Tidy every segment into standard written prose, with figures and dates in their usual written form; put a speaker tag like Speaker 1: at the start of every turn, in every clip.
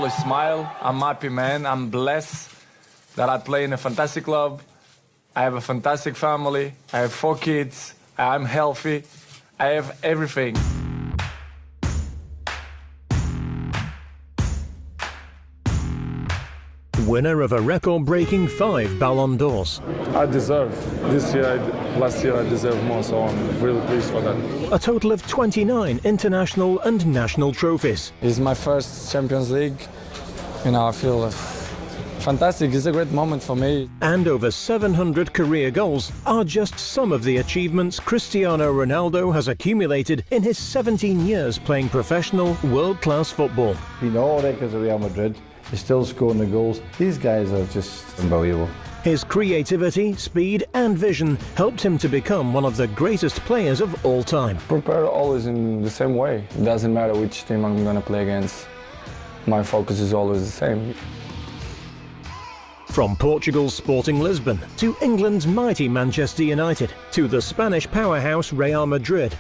Speaker 1: always smile. I'm happy, man. I'm blessed that I play in a fantastic club. I have a fantastic family. I have 4 kids. I'm healthy. I have everything.
Speaker 2: Winner of a record-breaking 5 Ballon d'Ors.
Speaker 1: I deserve. Last year I deserved more, so I'm really pleased for that.
Speaker 2: A total of 29 international and national trophies.
Speaker 1: It's my first Champions League. I feel fantastic. It's a great moment for me.
Speaker 2: And over 700 career goals are just some of the achievements Cristiano Ronaldo has accumulated in his 17 years playing professional, world-class football.
Speaker 3: Been all records at Real Madrid. He's still scoring the goals. These guys are just unbelievable.
Speaker 2: His creativity, speed and vision helped him to become one of the greatest players of all time.
Speaker 1: Prepare always in the same way. It doesn't matter which team I'm going to play against. My focus is always the same.
Speaker 2: From Portugal's Sporting Lisbon to England's mighty Manchester United to the Spanish powerhouse Real Madrid.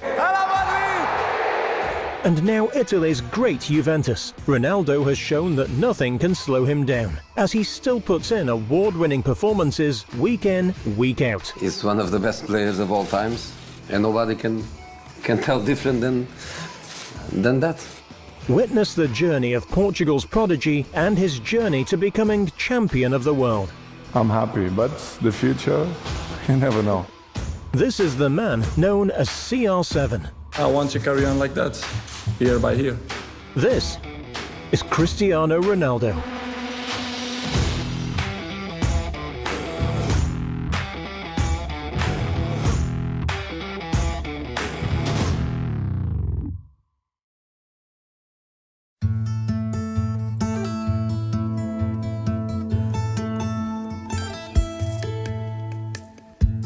Speaker 2: And now Italy's great Juventus. Ronaldo has shown that nothing can slow him down, as he still puts in award-winning performances week in, week out.
Speaker 4: He's one of the best players of all times, and nobody can tell different than that.
Speaker 2: Witness the journey of Portugal's prodigy and his journey to becoming champion of the world.
Speaker 1: I'm happy, but the future, you never know.
Speaker 2: This is the man known as CR7.
Speaker 1: I want to carry on like that, year by year.
Speaker 2: This is Cristiano Ronaldo.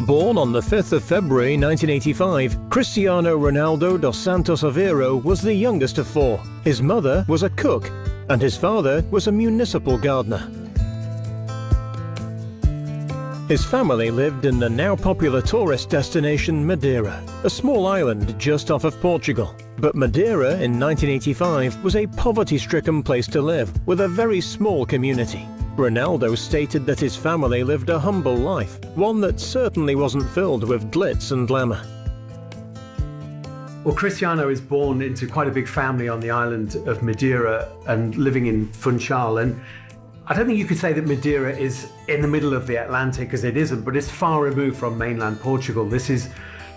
Speaker 2: Born on the 5th of February 1985, Cristiano Ronaldo dos Santos Aveiro was the youngest of 4. His mother was a cook, and his father was a municipal gardener. His family lived in the now popular tourist destination Madeira, a small island just off of Portugal. But Madeira in 1985 was a poverty-stricken place to live, with a very small community. Ronaldo stated that his family lived a humble life, one that certainly wasn't filled with glitz and glamour.
Speaker 5: Well, Cristiano is born into quite a big family on the island of Madeira and living in Funchal. And I don't think you could say that Madeira is in the middle of the Atlantic, because it isn't, but it's far removed from mainland Portugal. This is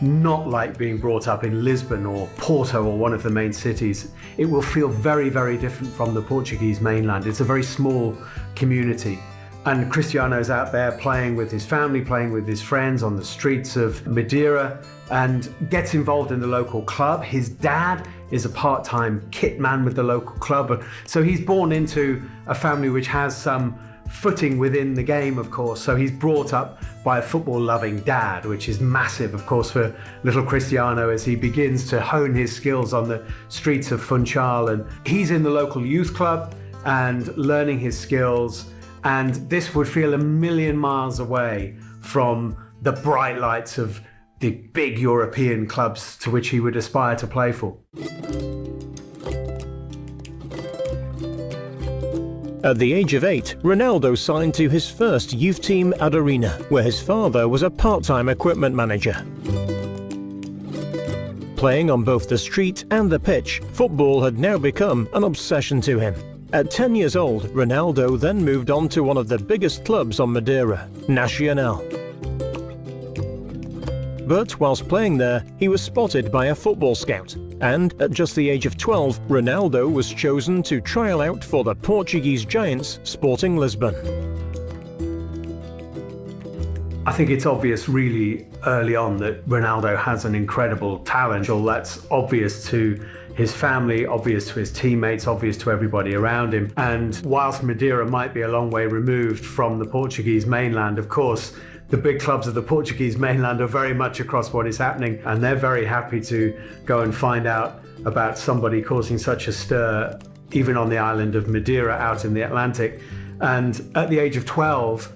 Speaker 5: not like being brought up in Lisbon or Porto or one of the main cities. It will feel very, very different from the Portuguese mainland. It's a very small community. And Cristiano's out there playing with his family, playing with his friends on the streets of Madeira, and gets involved in the local club. His dad is a part-time kit man with the local club. So he's born into a family which has some footing within the game, of course. So he's brought up by a football-loving dad, which is massive, of course, for little Cristiano as he begins to hone his skills on the streets of Funchal. And he's in the local youth club and learning his skills. And this would feel a million miles away from the bright lights of the big European clubs to which he would aspire to play for.
Speaker 2: At the age of 8, Ronaldo signed to his first youth team at Arena, where his father was a part-time equipment manager. Playing on both the street and the pitch, football had now become an obsession to him. At 10 years old, Ronaldo then moved on to one of the biggest clubs on Madeira, Nacional. But whilst playing there, he was spotted by a football scout, and at just the age of 12, Ronaldo was chosen to trial out for the Portuguese giants Sporting Lisbon.
Speaker 5: I think it's obvious really early on that Ronaldo has an incredible talent. That's obvious to his family, obvious to his teammates, obvious to everybody around him. And whilst Madeira might be a long way removed from the Portuguese mainland, of course, the big clubs of the Portuguese mainland are very much across what is happening, and they're very happy to go and find out about somebody causing such a stir, even on the island of Madeira out in the Atlantic. And at the age of 12,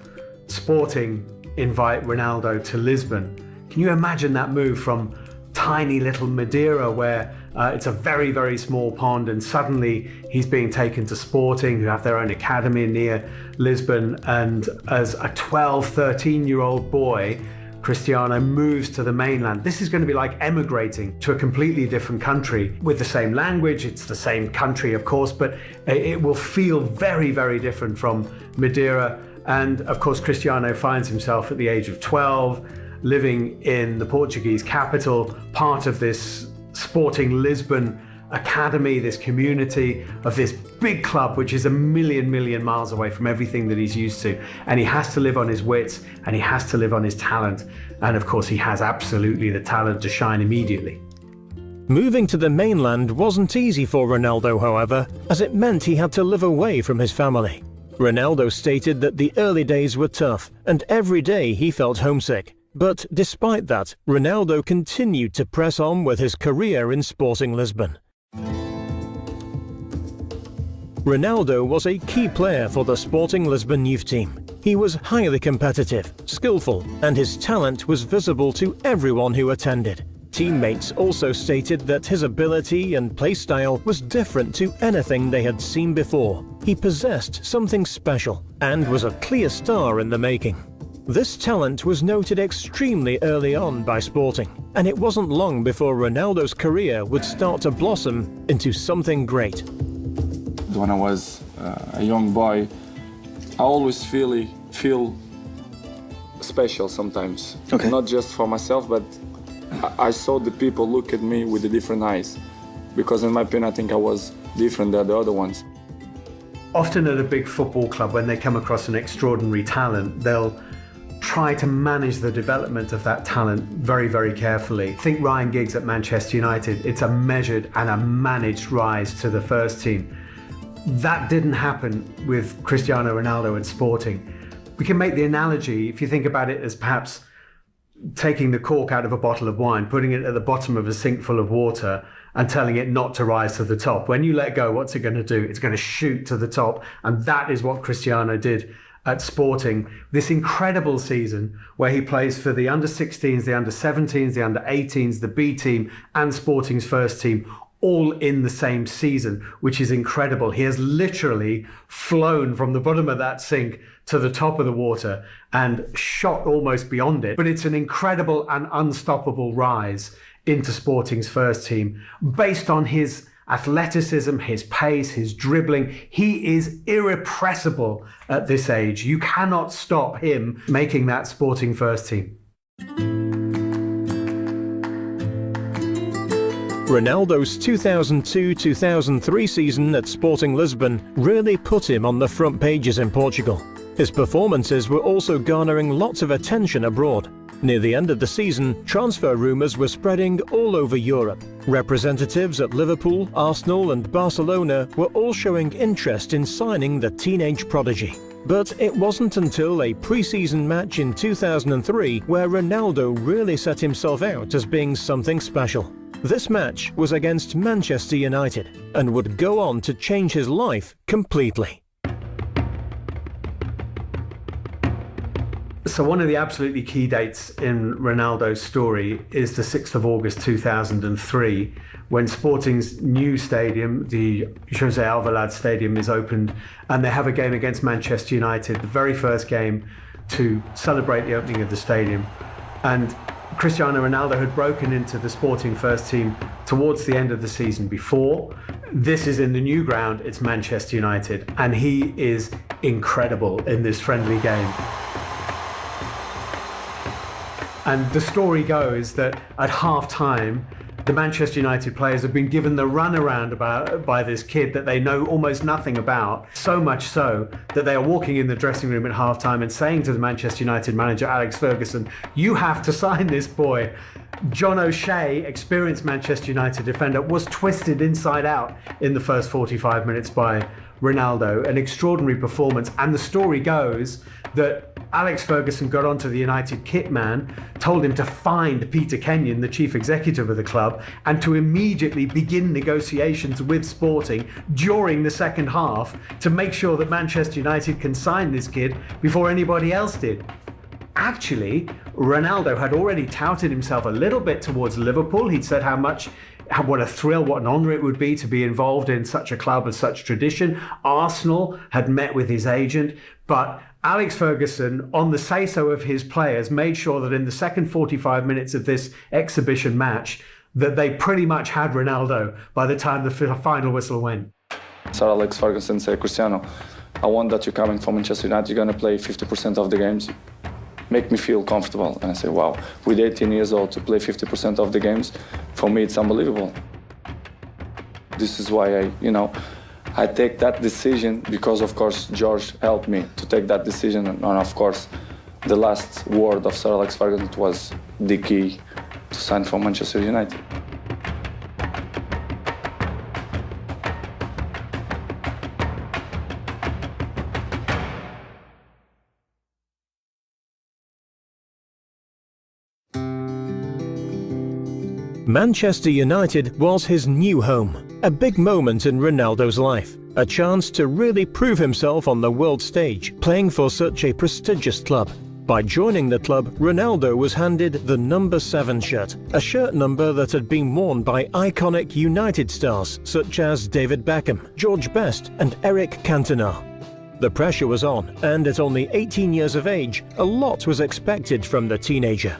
Speaker 5: Sporting invite Ronaldo to Lisbon. Can you imagine that move from tiny little Madeira, where It's a very, very small pond, and suddenly he's being taken to Sporting, who have their own academy near Lisbon. And as a 12, 13-year-old boy, Cristiano moves to the mainland. This is going to be like emigrating to a completely different country with the same language. It's the same country, of course, but it will feel very, very different from Madeira. And of course, Cristiano finds himself at the age of 12, living in the Portuguese capital, part of this Sporting Lisbon academy, this community of this big club, which is a million miles away from everything that he's used to. And he has to live on his wits, and he has to live on his talent. And of course, he has absolutely the talent to shine immediately.
Speaker 2: Moving to the mainland wasn't easy for Ronaldo, however, as it meant he had to live away from his family. Ronaldo stated that the early days were tough, and every day he felt homesick. But despite that, Ronaldo continued to press on with his career in Sporting Lisbon. Ronaldo was a key player for the Sporting Lisbon youth team. He was highly competitive, skillful, and his talent was visible to everyone who attended. Teammates also stated that his ability and play style was different to anything they had seen before. He possessed something special and was a clear star in the making. This talent was noted extremely early on by Sporting, and it wasn't long before Ronaldo's career would start to blossom into something great.
Speaker 1: When I was a young boy, I always feel special sometimes.
Speaker 6: Okay.
Speaker 1: Not just for myself, but I saw the people look at me with the different eyes. Because in my opinion, I think I was different than the other ones.
Speaker 5: Often at a big football club, when they come across an extraordinary talent, they'll try to manage the development of that talent very, very carefully. Think Ryan Giggs at Manchester United. It's a measured and a managed rise to the first team. That didn't happen with Cristiano Ronaldo at Sporting. We can make the analogy, if you think about it, as perhaps taking the cork out of a bottle of wine, putting it at the bottom of a sink full of water and telling it not to rise to the top. When you let go, what's it going to do? It's going to shoot to the top. And that is what Cristiano did at Sporting. This incredible season where he plays for the under-16s, the under-17s, the under-18s, the B team and Sporting's first team, all in the same season, which is incredible. He has literally flown from the bottom of that sink to the top of the water and shot almost beyond it. But it's an incredible and unstoppable rise into Sporting's first team based on his athleticism, his pace, his dribbling. He is irrepressible at this age. You cannot stop him making that Sporting first team.
Speaker 2: Ronaldo's 2002-2003 season at Sporting Lisbon really put him on the front pages in Portugal. His performances were also garnering lots of attention abroad. Near the end of the season, transfer rumours were spreading all over Europe. Representatives at Liverpool, Arsenal and Barcelona were all showing interest in signing the teenage prodigy. But it wasn't until a pre-season match in 2003 where Ronaldo really set himself out as being something special. This match was against Manchester United and would go on to change his life completely.
Speaker 5: So one of the absolutely key dates in Ronaldo's story is the 6th of August 2003, when Sporting's new stadium, the José Alvalade Stadium, is opened and they have a game against Manchester United, the very first game to celebrate the opening of the stadium. And Cristiano Ronaldo had broken into the Sporting first team towards the end of the season before. This is in the new ground, it's Manchester United, and he is incredible in this friendly game. And the story goes that at half-time, the Manchester United players have been given the runaround by this kid that they know almost nothing about. So much so that they are walking in the dressing room at half-time and saying to the Manchester United manager, Alex Ferguson, "You have to sign this boy." John O'Shea, experienced Manchester United defender, was twisted inside out in the first 45 minutes by Ronaldo. An extraordinary performance. And the story goes that Alex Ferguson got onto the United kit man, told him to find Peter Kenyon, the chief executive of the club, and to immediately begin negotiations with Sporting during the second half to make sure that Manchester United can sign this kid before anybody else did. Actually, Ronaldo had already touted himself a little bit towards Liverpool. He'd said how much what a thrill, what an honour it would be to be involved in such a club with such tradition. Arsenal had met with his agent, but Alex Ferguson, on the say-so of his players, made sure that in the second 45 minutes of this exhibition match, that they pretty much had Ronaldo by the time the final whistle went.
Speaker 6: Sir Alex Ferguson said, Cristiano, I want that you're coming from Manchester United, you're going to play 50% of the games. Make me feel comfortable. And I say, wow, with 18 years old to play 50% of the games, for me it's unbelievable. This is why I take that decision because, of course, George helped me to take that decision. And of course, the last word of Sir Alex Ferguson was the key to sign for Manchester United.
Speaker 2: Manchester United was his new home, a big moment in Ronaldo's life, a chance to really prove himself on the world stage, playing for such a prestigious club. By joining the club, Ronaldo was handed the number 7 shirt, a shirt number that had been worn by iconic United stars such as David Beckham, George Best and Eric Cantona. The pressure was on, and at only 18 years of age, a lot was expected from the teenager.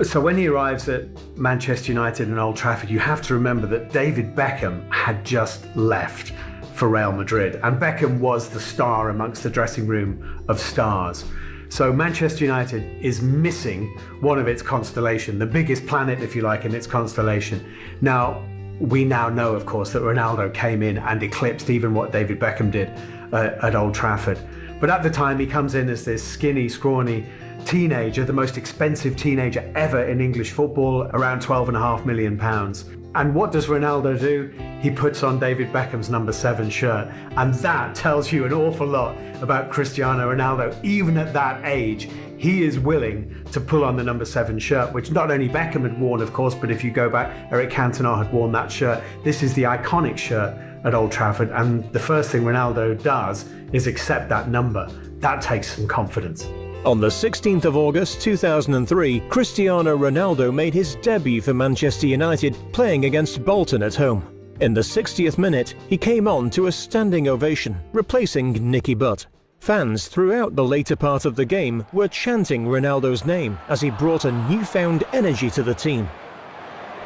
Speaker 5: So when he arrives at Manchester United and Old Trafford, you have to remember that David Beckham had just left for Real Madrid, and Beckham was the star amongst the dressing room of stars. So Manchester United is missing one of its constellation, the biggest planet, if you like, in its constellation. Now, we now know, of course, that Ronaldo came in and eclipsed even what David Beckham did at Old Trafford. But at the time, he comes in as this skinny, scrawny teenager, the most expensive teenager ever in English football, around £12.5 million. And what does Ronaldo do? He puts on David Beckham's number 7 shirt. And that tells you an awful lot about Cristiano Ronaldo. Even at that age, he is willing to pull on the number 7 shirt, which not only Beckham had worn, of course, but if you go back, Eric Cantona had worn that shirt. This is the iconic shirt at Old Trafford. And the first thing Ronaldo does is accept that number. That takes some confidence.
Speaker 2: On the 16th of August 2003, Cristiano Ronaldo made his debut for Manchester United, playing against Bolton at home. In the 60th minute, he came on to a standing ovation, replacing Nicky Butt. Fans throughout the later part of the game were chanting Ronaldo's name as he brought a newfound energy to the team.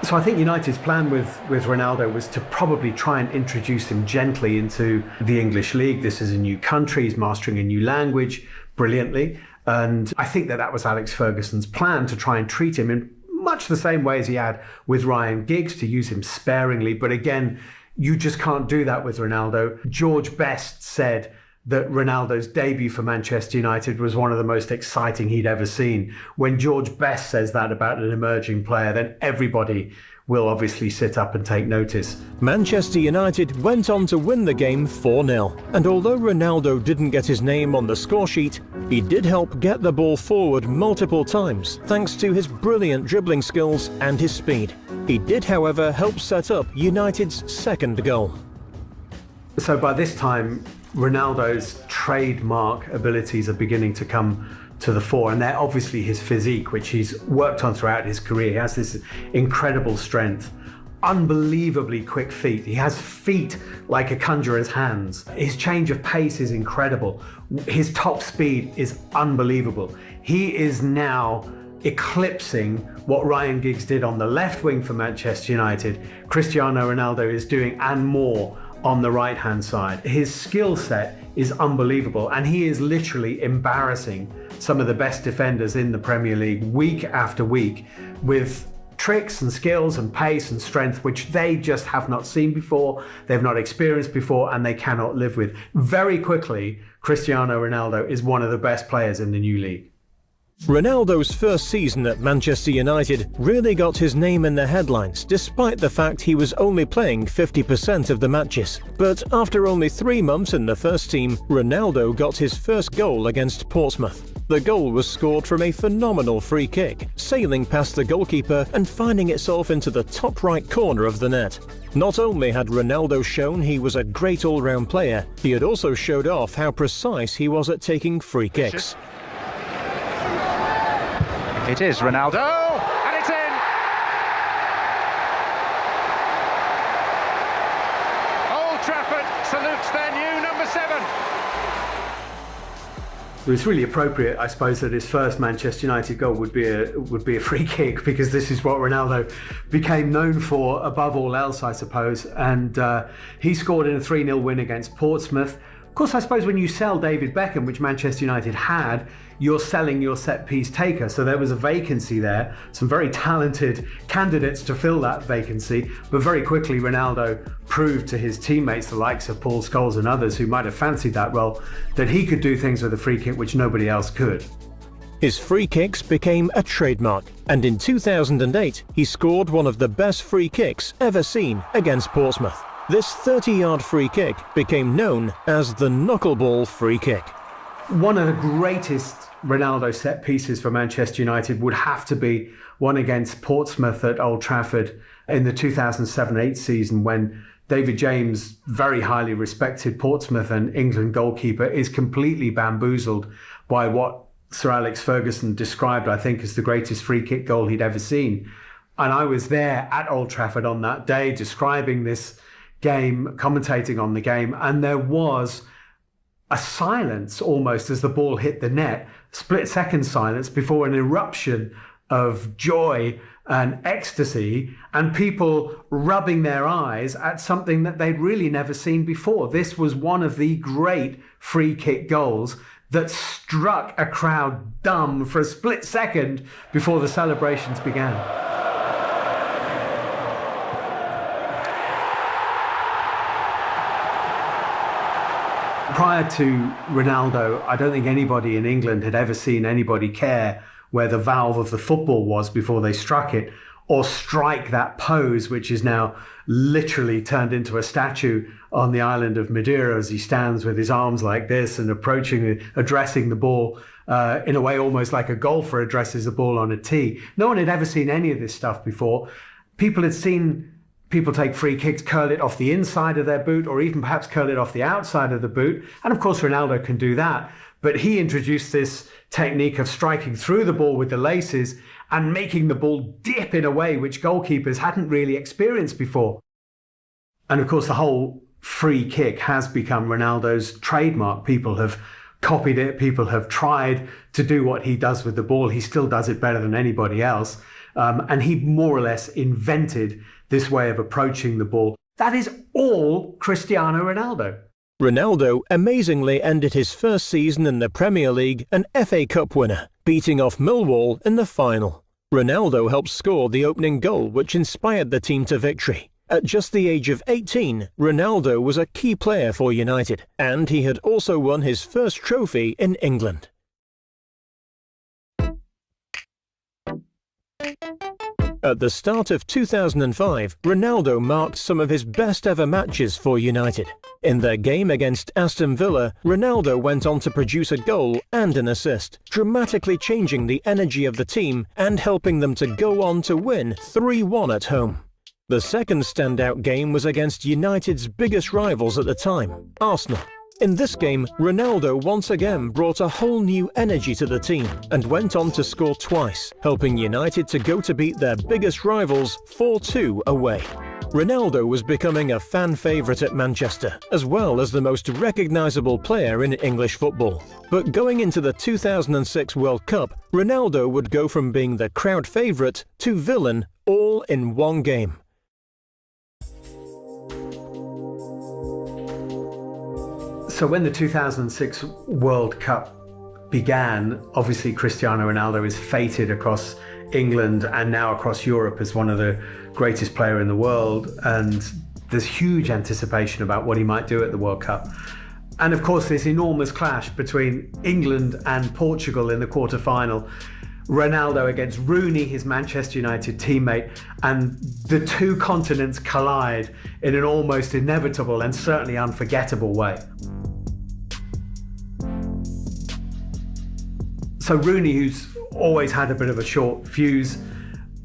Speaker 5: So I think United's plan with Ronaldo was to probably try and introduce him gently into the English league. This is a new country, he's mastering a new language brilliantly. And I think that was Alex Ferguson's plan, to try and treat him in much the same way as he had with Ryan Giggs, to use him sparingly. But again, you just can't do that with Ronaldo. George Best said that Ronaldo's debut for Manchester United was one of the most exciting he'd ever seen. When George Best says that about an emerging player, then everybody will obviously sit up and take notice.
Speaker 2: Manchester United went on to win the game 4-0, and although Ronaldo didn't get his name on the score sheet, he did help get the ball forward multiple times thanks to his brilliant dribbling skills and his speed. He did, however, help set up United's second goal.
Speaker 5: So by this time, Ronaldo's trademark abilities are beginning to come to the fore, and they're obviously his physique, which he's worked on throughout his career. He has this incredible strength, unbelievably quick feet. He has feet like a conjurer's hands. His change of pace is incredible. His top speed is unbelievable. He is now eclipsing what Ryan Giggs did on the left wing for Manchester United. Cristiano Ronaldo is doing and more on the right-hand side. His skill set is unbelievable, and he is literally embarrassing some of the best defenders in the Premier League week after week with tricks and skills and pace and strength which they just have not seen before, they've not experienced before, and they cannot live with. Very quickly, Cristiano Ronaldo is one of the best players in the new league.
Speaker 2: Ronaldo's first season at Manchester United really got his name in the headlines, despite the fact he was only playing 50% of the matches. But after only 3 months in the first team, Ronaldo got his first goal against Portsmouth. The goal was scored from a phenomenal free kick, sailing past the goalkeeper and finding itself into the top right corner of the net. Not only had Ronaldo shown he was a great all-round player, he had also showed off how precise he was at taking free kicks.
Speaker 7: It is Ronaldo, and it's in! salutes their new number 7.
Speaker 5: It was really appropriate, I suppose, that his first Manchester United goal would be a free kick, because this is what Ronaldo became known for above all else, I suppose. And he scored in a 3-0 win against Portsmouth. Of course, I suppose when you sell David Beckham, which Manchester United had, you're selling your set-piece taker. So there was a vacancy there, some very talented candidates to fill that vacancy. But very quickly, Ronaldo proved to his teammates, the likes of Paul Scholes and others who might have fancied that role, that he could do things with a free kick which nobody else could.
Speaker 2: His free kicks became a trademark, and in 2008 he scored one of the best free kicks ever seen against Portsmouth. This 30-yard free kick became known as the knuckleball free kick.
Speaker 5: One of the greatest Ronaldo set pieces for Manchester United would have to be one against Portsmouth at Old Trafford in the 2007-8 season, when David James, very highly respected Portsmouth and England goalkeeper, is completely bamboozled by what Sir Alex Ferguson described, I think, as the greatest free kick goal he'd ever seen. And I was there at Old Trafford on that day describing this game, commentating on the game, and there was a silence almost as the ball hit the net, split-second silence before an eruption of joy and ecstasy, and people rubbing their eyes at something that they'd really never seen before. This was one of the great free kick goals that struck a crowd dumb for a split second before the celebrations began. Prior to Ronaldo, I don't think anybody in England had ever seen anybody care where the valve of the football was before they struck it, or strike that pose, which is now literally turned into a statue on the island of Madeira as he stands with his arms like this and addressing the ball in a way almost like a golfer addresses a ball on a tee. No one had ever seen any of this stuff before. People had seen people take free kicks, curl it off the inside of their boot, or even perhaps curl it off the outside of the boot. And of course, Ronaldo can do that. But he introduced this technique of striking through the ball with the laces and making the ball dip in a way which goalkeepers hadn't really experienced before. And of course, the whole free kick has become Ronaldo's trademark. People have copied it. People have tried to do what he does with the ball. He still does it better than anybody else. And he more or less invented this way of approaching the ball. That is all Cristiano Ronaldo.
Speaker 2: Ronaldo amazingly ended his first season in the Premier League an FA Cup winner, beating off Millwall in the final. Ronaldo helped score the opening goal, which inspired the team to victory. At just the age of 18, Ronaldo was a key player for United, and he had also won his first trophy in England. At the start of 2005, Ronaldo marked some of his best ever matches for United. In their game against Aston Villa, Ronaldo went on to produce a goal and an assist, dramatically changing the energy of the team and helping them to go on to win 3-1 at home. The second standout game was against United's biggest rivals at the time, Arsenal. In this game, Ronaldo once again brought a whole new energy to the team and went on to score twice, helping United to go to beat their biggest rivals 4-2 away. Ronaldo was becoming a fan favourite at Manchester, as well as the most recognisable player in English football. But going into the 2006 World Cup, Ronaldo would go from being the crowd favourite to villain all in one game.
Speaker 5: So when the 2006 World Cup began, obviously Cristiano Ronaldo is fated across England and now across Europe as one of the greatest players in the world, and there's huge anticipation about what he might do at the World Cup. And of course this enormous clash between England and Portugal in the quarter-final, Ronaldo against Rooney, his Manchester United teammate, and the two continents collide in an almost inevitable and certainly unforgettable way. So Rooney, who's always had a bit of a short fuse,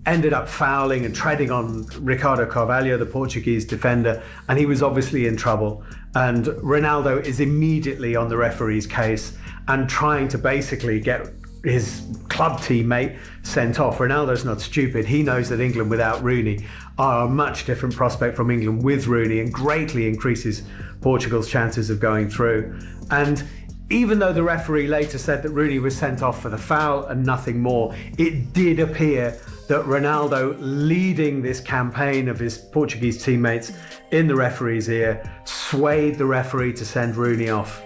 Speaker 5: ended up fouling and treading on Ricardo Carvalho, the Portuguese defender, and he was obviously in trouble. And Ronaldo is immediately on the referee's case and trying to basically get his club teammate sent off. Ronaldo's not stupid. He knows that England without Rooney are a much different prospect from England with Rooney, and greatly increases Portugal's chances of going through. And even though the referee later said that Rooney was sent off for the foul and nothing more, it did appear that Ronaldo, leading this campaign of his Portuguese teammates in the referee's ear, swayed the referee to send Rooney off.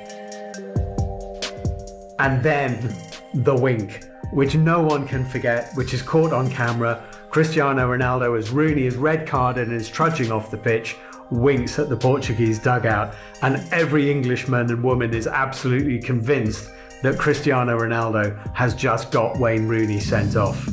Speaker 5: And then the wink, which no one can forget, which is caught on camera. Cristiano Ronaldo, as Rooney is red carded and is trudging off the pitch, winks at the Portuguese dugout, and every Englishman and woman is absolutely convinced that Cristiano Ronaldo has just got Wayne Rooney sent off.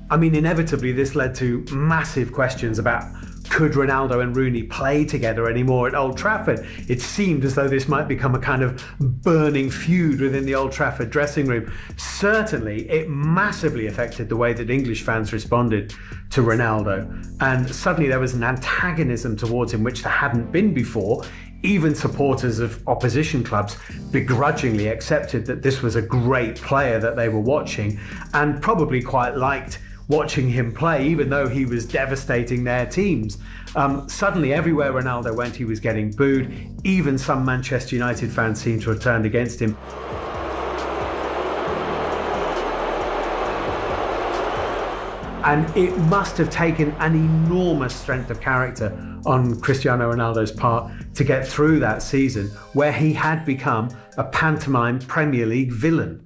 Speaker 5: I mean, inevitably this led to massive questions about could Ronaldo and Rooney play together anymore at Old Trafford. It seemed as though this might become a kind of burning feud within the Old Trafford dressing room. Certainly, it massively affected the way that English fans responded to Ronaldo. And suddenly there was an antagonism towards him which there hadn't been before. Even supporters of opposition clubs begrudgingly accepted that this was a great player that they were watching, and probably quite liked watching him play, even though he was devastating their teams. Suddenly, everywhere Ronaldo went, he was getting booed. Even some Manchester United fans seemed to have turned against him. And it must have taken an enormous strength of character on Cristiano Ronaldo's part to get through that season, where he had become a pantomime Premier League villain.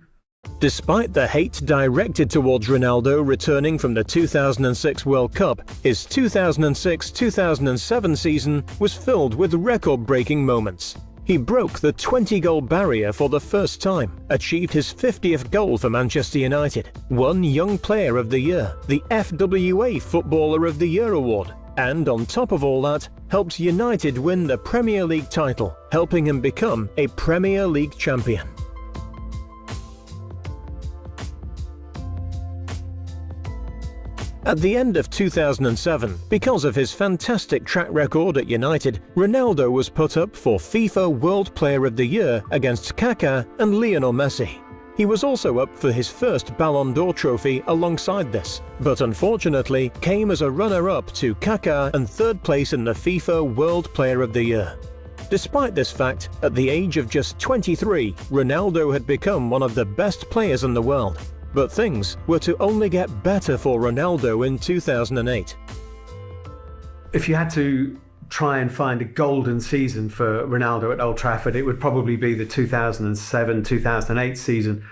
Speaker 2: Despite the hate directed towards Ronaldo returning from the 2006 World Cup, his 2006-2007 season was filled with record-breaking moments. He broke the 20-goal barrier for the first time, achieved his 50th goal for Manchester United, won Young Player of the Year, the FWA Footballer of the Year award, and on top of all that, helped United win the Premier League title, helping him become a Premier League champion. At the end of 2007, because of his fantastic track record at United, Ronaldo was put up for FIFA World Player of the Year against Kaká and Lionel Messi. He was also up for his first Ballon d'Or trophy alongside this, but unfortunately came as a runner-up to Kaká and third place in the FIFA World Player of the Year. Despite this fact, at the age of just 23, Ronaldo had become one of the best players in the world. But things were to only get better for Ronaldo in 2008.
Speaker 5: If you had to try and find a golden season for Ronaldo at Old Trafford, it would probably be the 2007-2008 season,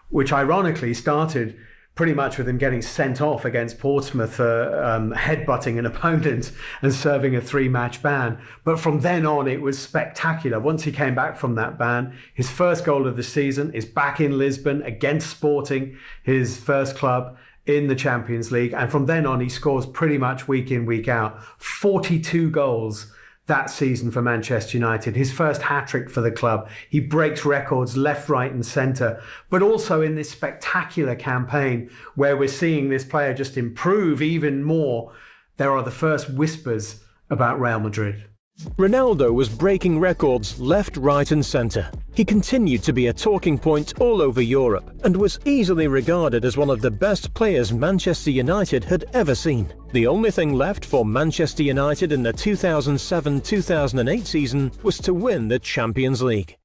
Speaker 5: which ironically started pretty much with him getting sent off against Portsmouth for headbutting an opponent and serving a 3-match ban. But from then on, it was spectacular. Once he came back from that ban, his first goal of the season is back in Lisbon against Sporting, his first club in the Champions League. And from then on, he scores pretty much week in, week out. 42 goals that season for Manchester United, his first hat-trick for the club. He breaks records left, right and centre, but also in this spectacular campaign where we're seeing this player just improve even more, there are the first whispers about Real Madrid.
Speaker 2: Ronaldo was breaking records left, right and centre. He continued to be a talking point all over Europe and was easily regarded as one of the best players Manchester United had ever seen. The only thing left for Manchester United in the 2007-2008 season was to win the Champions League.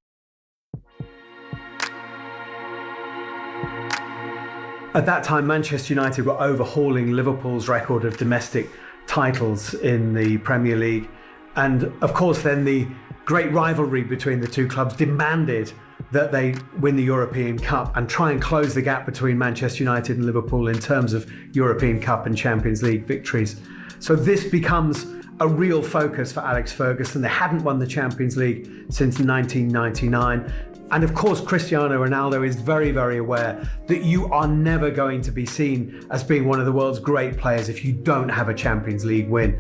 Speaker 5: At that time, Manchester United were overhauling Liverpool's record of domestic titles in the Premier League. And of course, then the great rivalry between the two clubs demanded that they win the European Cup and try and close the gap between Manchester United and Liverpool in terms of European Cup and Champions League victories. So this becomes a real focus for Alex Ferguson. They hadn't won the Champions League since 1999. And of course, Cristiano Ronaldo is very, very aware that you are never going to be seen as being one of the world's great players if you don't have a Champions League win.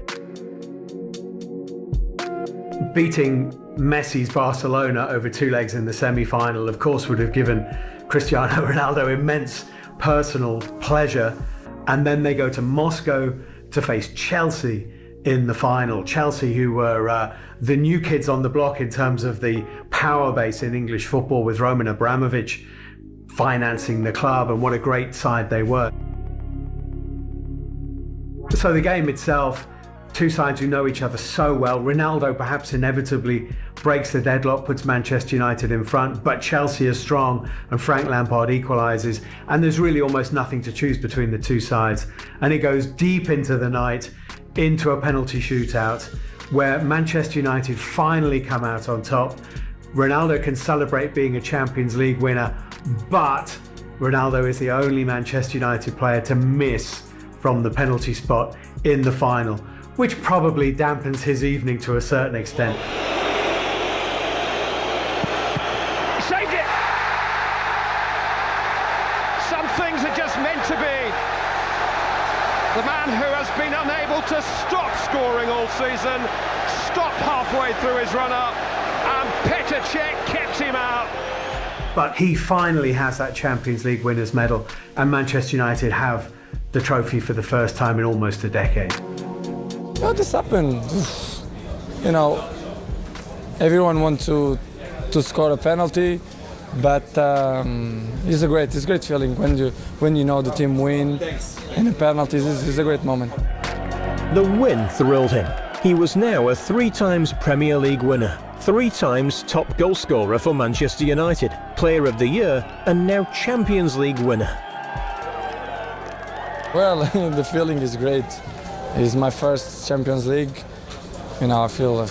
Speaker 5: Beating Messi's Barcelona over 2 legs in the semi-final, of course, would have given Cristiano Ronaldo immense personal pleasure. And then they go to Moscow to face Chelsea in the final. Chelsea, who were the new kids on the block in terms of the power base in English football with Roman Abramovich financing the club, and what a great side they were. So the game itself, two sides who know each other so well. Ronaldo perhaps inevitably breaks the deadlock, puts Manchester United in front, but Chelsea is strong and Frank Lampard equalises, and there's really almost nothing to choose between the two sides. And it goes deep into the night, into a penalty shootout, where Manchester United finally come out on top. Ronaldo can celebrate being a Champions League winner, but Ronaldo is the only Manchester United player to miss from the penalty spot in the final, which probably dampens his evening to a certain extent.
Speaker 7: Saved it! Some things are just meant to be. The man who has been unable to stop scoring all season, stopped halfway through his run-up, and Petr Cech kept him out.
Speaker 5: But he finally has that Champions League winners medal, and Manchester United have the trophy for the first time in almost a decade.
Speaker 1: Yeah, this happened. You know, everyone wants to score a penalty, but it's a great feeling when you know the team win and the penalties. It's a great moment.
Speaker 2: The win thrilled him. He was now a 3 times Premier League winner, 3 times top goalscorer for Manchester United, Player of the Year, and now Champions League winner.
Speaker 1: Well, the feeling is great. It's my first Champions League. You know, I feel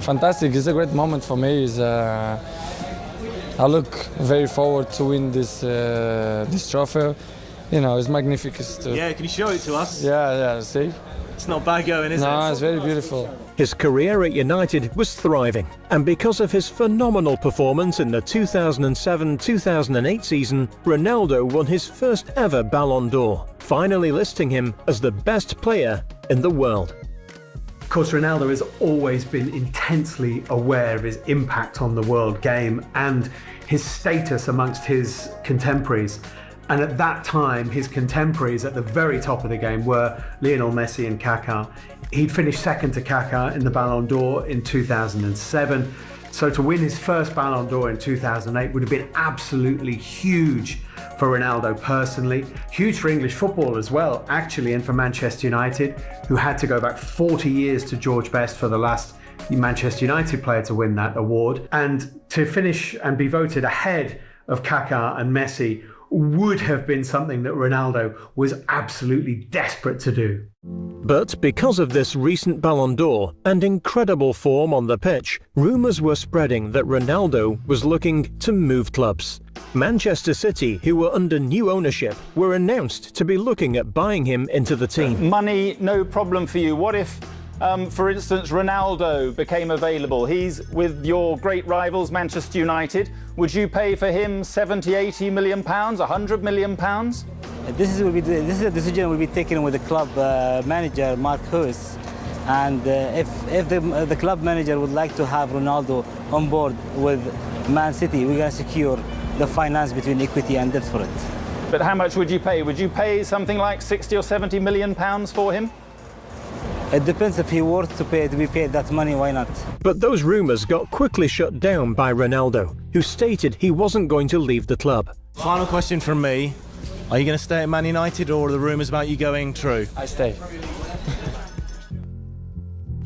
Speaker 1: fantastic. It's a great moment for me. I look very forward to win this trophy. You know, it's magnificent.
Speaker 8: Yeah, can you show it to us?
Speaker 1: Yeah, see?
Speaker 8: It's not bad going, is it?
Speaker 1: No, it's very beautiful.
Speaker 2: His career at United was thriving, and because of his phenomenal performance in the 2007-2008 season, Ronaldo won his first ever Ballon d'Or, finally listing him as the best player in the world.
Speaker 5: Of course, Ronaldo has always been intensely aware of his impact on the world game and his status amongst his contemporaries. And at that time, his contemporaries at the very top of the game were Lionel Messi and Kaká. He'd finished second to Kaká in the Ballon d'Or in 2007. So to win his first Ballon d'Or in 2008 would have been absolutely huge for Ronaldo personally, huge for English football as well, actually, and for Manchester United, who had to go back 40 years to George Best for the last Manchester United player to win that award. And to finish and be voted ahead of Kaká and Messi would have been something that Ronaldo was absolutely desperate to do.
Speaker 2: But because of this recent Ballon d'Or and incredible form on the pitch, rumours were spreading that Ronaldo was looking to move clubs. Manchester City, who were under new ownership, were announced to be looking at buying him into the team.
Speaker 9: Money, no problem for you. What if, for instance, Ronaldo became available? He's with your great rivals, Manchester United. Would you pay for him 70, 80 million pounds, 100 million pounds?
Speaker 10: This is a decision will be taken with the club manager, Mark Hughes. And if the club manager would like to have Ronaldo on board with Man City, we're going to secure the finance between equity and debt for it.
Speaker 9: But how much would you pay? Would you pay something like 60 or 70 million pounds for him?
Speaker 10: It depends if he worth to be paid that money, why not?
Speaker 2: But those rumours got quickly shut down by Ronaldo, who stated he wasn't going to leave the club.
Speaker 8: Final question from me. Are you going to stay at Man United, or are the rumours about you going true?
Speaker 1: I stay.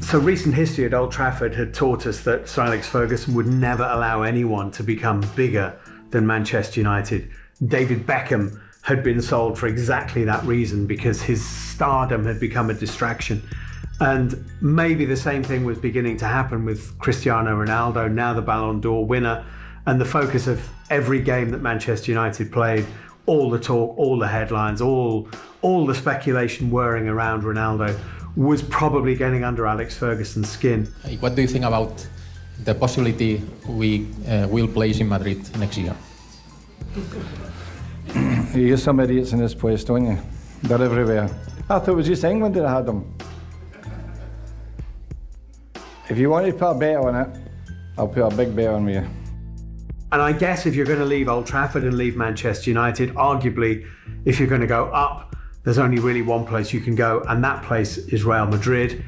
Speaker 5: So recent history at Old Trafford had taught us that Sir Alex Ferguson would never allow anyone to become bigger than Manchester United. David Beckham had been sold for exactly that reason, because his stardom had become a distraction. And maybe the same thing was beginning to happen with Cristiano Ronaldo, now the Ballon d'Or winner, and the focus of every game that Manchester United played, all the talk, all the headlines, all the speculation whirring around Ronaldo was probably getting under Alex Ferguson's skin.
Speaker 11: What do you think about the possibility we will play in Madrid next year?
Speaker 3: You get some idiots in this place, don't you? They're everywhere. I thought it was just England that had them. If you want to put a bet on it, I'll put a big bet on you.
Speaker 5: And I guess if you're going to leave Old Trafford and leave Manchester United, arguably, if you're going to go up, there's only really one place you can go, and that place is Real Madrid.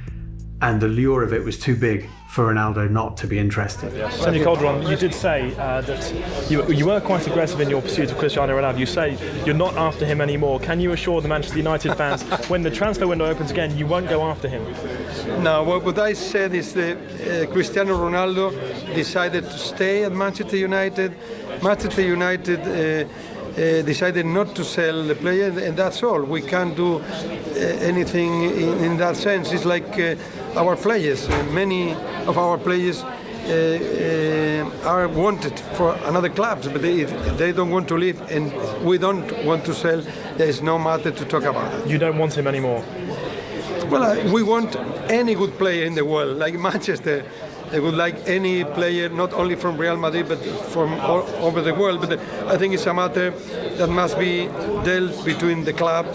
Speaker 5: and the lure of it was too big for Ronaldo not to be interested.
Speaker 12: Senor Calderon, you did say that you were quite aggressive in your pursuit of Cristiano Ronaldo. You say you're not after him anymore. Can you assure the Manchester United fans when the transfer window opens again, you won't go after him?
Speaker 13: No, what I said is that Cristiano Ronaldo decided to stay at Manchester United. Manchester United decided not to sell the player, and that's all. We can't do anything in that sense. It's like our players. Many of our players are wanted for another clubs, but they don't want to leave, and we don't want to sell. There is no matter to talk about it.
Speaker 12: You don't want him anymore?
Speaker 13: Well, we want any good player in the world, like Manchester. They would like any player, not only from Real Madrid, but from all over the world. But I think it's a matter that must be dealt between the club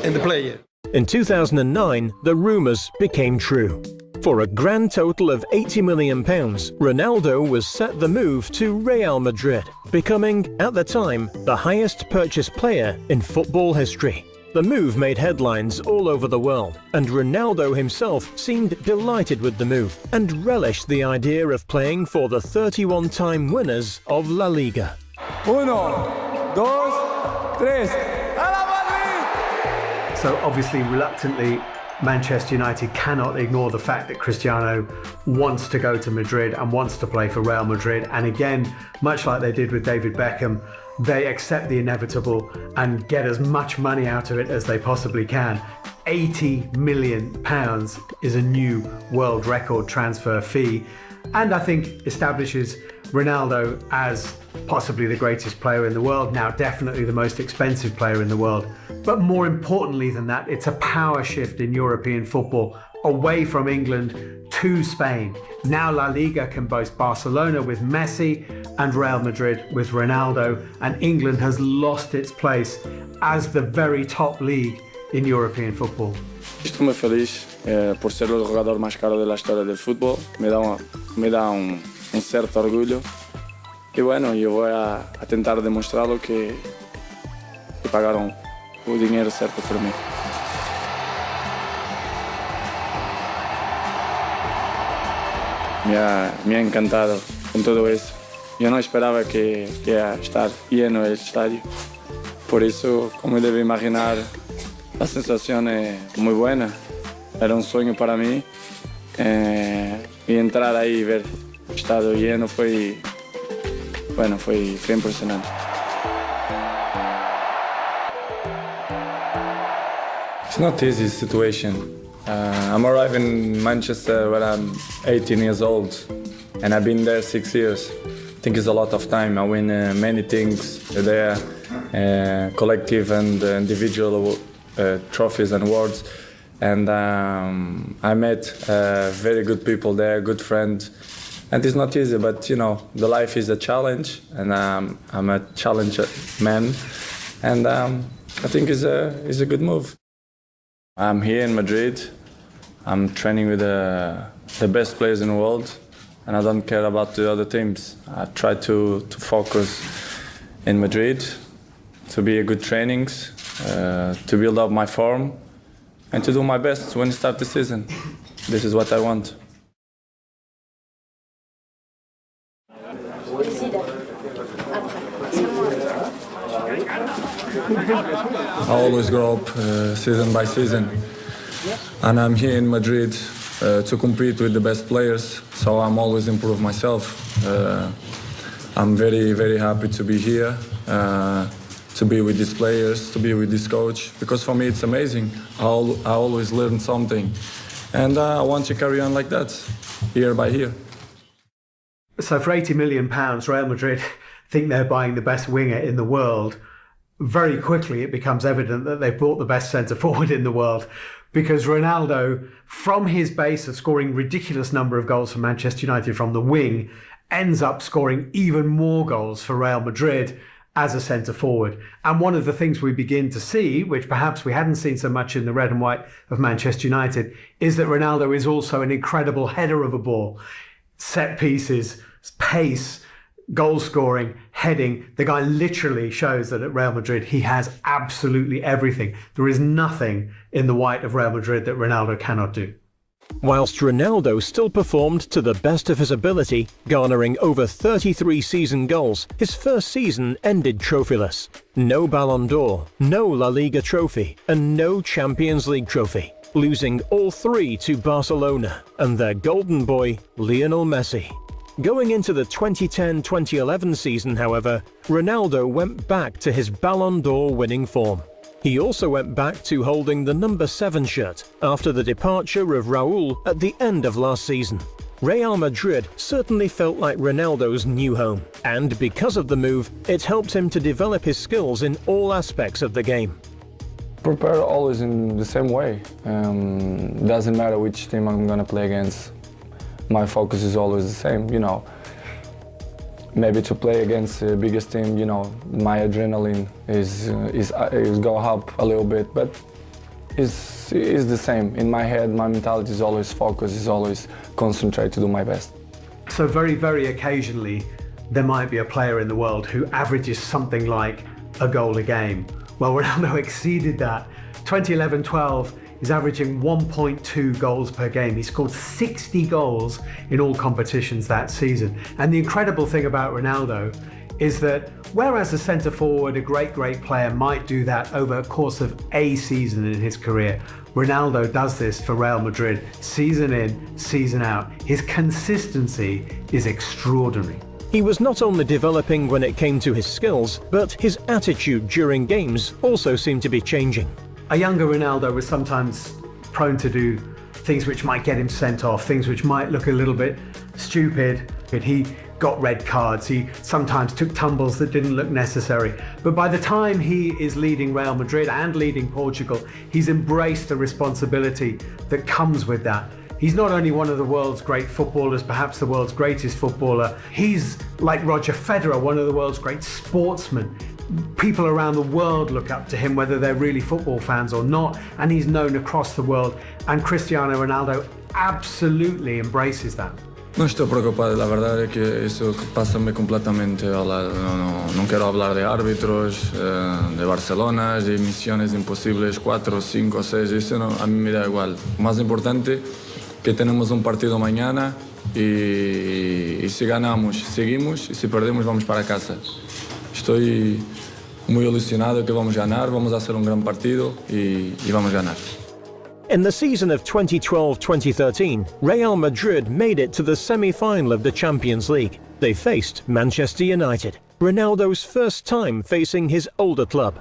Speaker 13: and the player.
Speaker 2: In 2009, the rumours became true. For a grand total of £80 million, Ronaldo was set the move to Real Madrid, becoming, at the time, the highest purchased player in football history. The move made headlines all over the world, and Ronaldo himself seemed delighted with the move and relished the idea of playing for the 31-time winners of La Liga.
Speaker 1: 1, 2, 3.
Speaker 5: So obviously, reluctantly, Manchester United cannot ignore the fact that Cristiano wants to go to Madrid and wants to play for Real Madrid. And again, much like they did with David Beckham, they accept the inevitable and get as much money out of it as they possibly can. £80 million is a new world record transfer fee, and I think establishes Ronaldo as possibly the greatest player in the world, now definitely the most expensive player in the world. But more importantly than that, it's a power shift in European football away from England to Spain. Now La Liga can boast Barcelona with Messi and Real Madrid with Ronaldo, and England has lost its place as the very top league in European football.
Speaker 6: Estoy muy feliz por ser el jugador más caro de la historia del fútbol. Me da un cierto orgullo. Y bueno, yo voy a tentar demostrarlo que pagaron el dinero certo por mí. Me ha encantado con todo eso. Yo no esperaba que iba a estar lleno el estadio. Por eso, como debe imaginar, la sensación es muy buena. Era un sueño para mí. Y entrar ahí y ver el estadio lleno fue impresionante.
Speaker 1: It's not easy situation. I'm arriving in Manchester when I'm 18 years old, and I've been there 6 years. I think it's a lot of time. I win many things there, collective and individual trophies and awards. And I met very good people there, good friends. And it's not easy, but you know, the life is a challenge, and I'm a challenger man, and I think it's a good move. I'm here in Madrid. I'm training with the best players in the world, and I don't care about the other teams. I try to focus in Madrid, to be a good trainings, to build up my form, and to do my best when I start the season. This is what I want. I always grow up season by season, and I'm here in Madrid to compete with the best players, so I'm always improve myself. I'm very, very happy to be here, to be with these players, to be with this coach, because for me it's amazing. I always learn something, and I want to carry on like that, year by year.
Speaker 5: So for £80 million, Real Madrid think they're buying the best winger in the world. Very quickly it becomes evident that they've bought the best centre-forward in the world, because Ronaldo, from his base of scoring ridiculous number of goals for Manchester United from the wing, ends up scoring even more goals for Real Madrid as a centre-forward. And one of the things we begin to see, which perhaps we hadn't seen so much in the red and white of Manchester United, is that Ronaldo is also an incredible header of a ball. Set pieces, pace, goal scoring, heading. The guy literally shows that at Real Madrid he has absolutely everything. There is nothing in the white of Real Madrid that Ronaldo cannot do.
Speaker 2: whilst Ronaldo still performed to the best of his ability, garnering over 33 season goals. His first season ended trophyless. No Ballon d'Or, no La Liga trophy, and no Champions League trophy, losing all three to Barcelona and their golden boy, Lionel Messi. Going into the 2010-2011 season, however, Ronaldo went back to his Ballon d'Or winning form. He also went back to holding the number 7 shirt after the departure of Raúl at the end of last season. Real Madrid certainly felt like Ronaldo's new home, and because of the move, it helped him to develop his skills in all aspects of the game.
Speaker 1: Prepare always in the same way. Doesn't matter which team I'm gonna play against. My focus is always the same, you know. Maybe to play against the biggest team, you know, my adrenaline is go up a little bit, but is the same. In my head, my mentality is always focused, is always concentrate to do my best.
Speaker 5: So very, very occasionally, there might be a player in the world who averages something like a goal a game. Well, Ronaldo exceeded that. 2011-12, he's averaging 1.2 goals per game. He scored 60 goals in all competitions that season. And the incredible thing about Ronaldo is that whereas a centre forward, a great player might do that over a course of a season in his career, Ronaldo does this for Real Madrid season in, season out. His consistency is extraordinary.
Speaker 2: He was not only developing when it came to his skills, but his attitude during games also seemed to be changing.
Speaker 5: A younger Ronaldo was sometimes prone to do things which might get him sent off, things which might look a little bit stupid. He got red cards, he sometimes took tumbles that didn't look necessary. But by the time he is leading Real Madrid and leading Portugal, he's embraced the responsibility that comes with that. He's not only one of the world's great footballers, perhaps the world's greatest footballer, he's like Roger Federer, one of the world's great sportsmen. People around the world look up to him, whether they're really football fans or not, and he's known across the world. And Cristiano Ronaldo absolutely embraces that.
Speaker 14: No estoy preocupado, la verdad es que eso pásame completamente al lado. No quiero hablar de árbitros, de Barcelona, de misiones imposibles, 4, 5, 6, eso no, a mí me da igual. Más importante que tenemos un partido mañana y si ganamos, seguimos y si perdemos, vamos para casa. Estoy muy ilusionado que vamos a ganar, vamos a hacer un gran partido y vamos a ganar.
Speaker 2: In the season of 2012-2013, Real Madrid made it to the semi-final of the Champions League. They faced Manchester United, Ronaldo's first time facing his older club.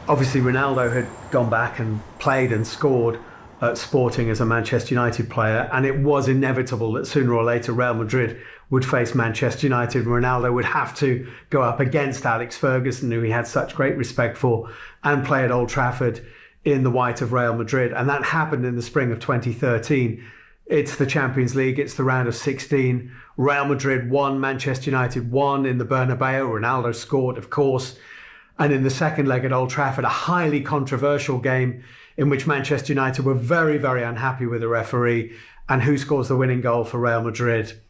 Speaker 5: Obviously, Ronaldo had gone back and played and scored at Sporting as a Manchester United player, and it was inevitable that sooner or later Real Madrid would face Manchester United. Ronaldo would have to go up against Alex Ferguson, who he had such great respect for, and play at Old Trafford in the white of Real Madrid. And that happened in the spring of 2013. It's the Champions League, it's the round of 16. Real Madrid won, Manchester United won in the Bernabeu. Ronaldo scored, of course. And in the second leg at Old Trafford, a highly controversial game in which Manchester United were very, very unhappy with the referee. And who scores the winning goal for Real Madrid?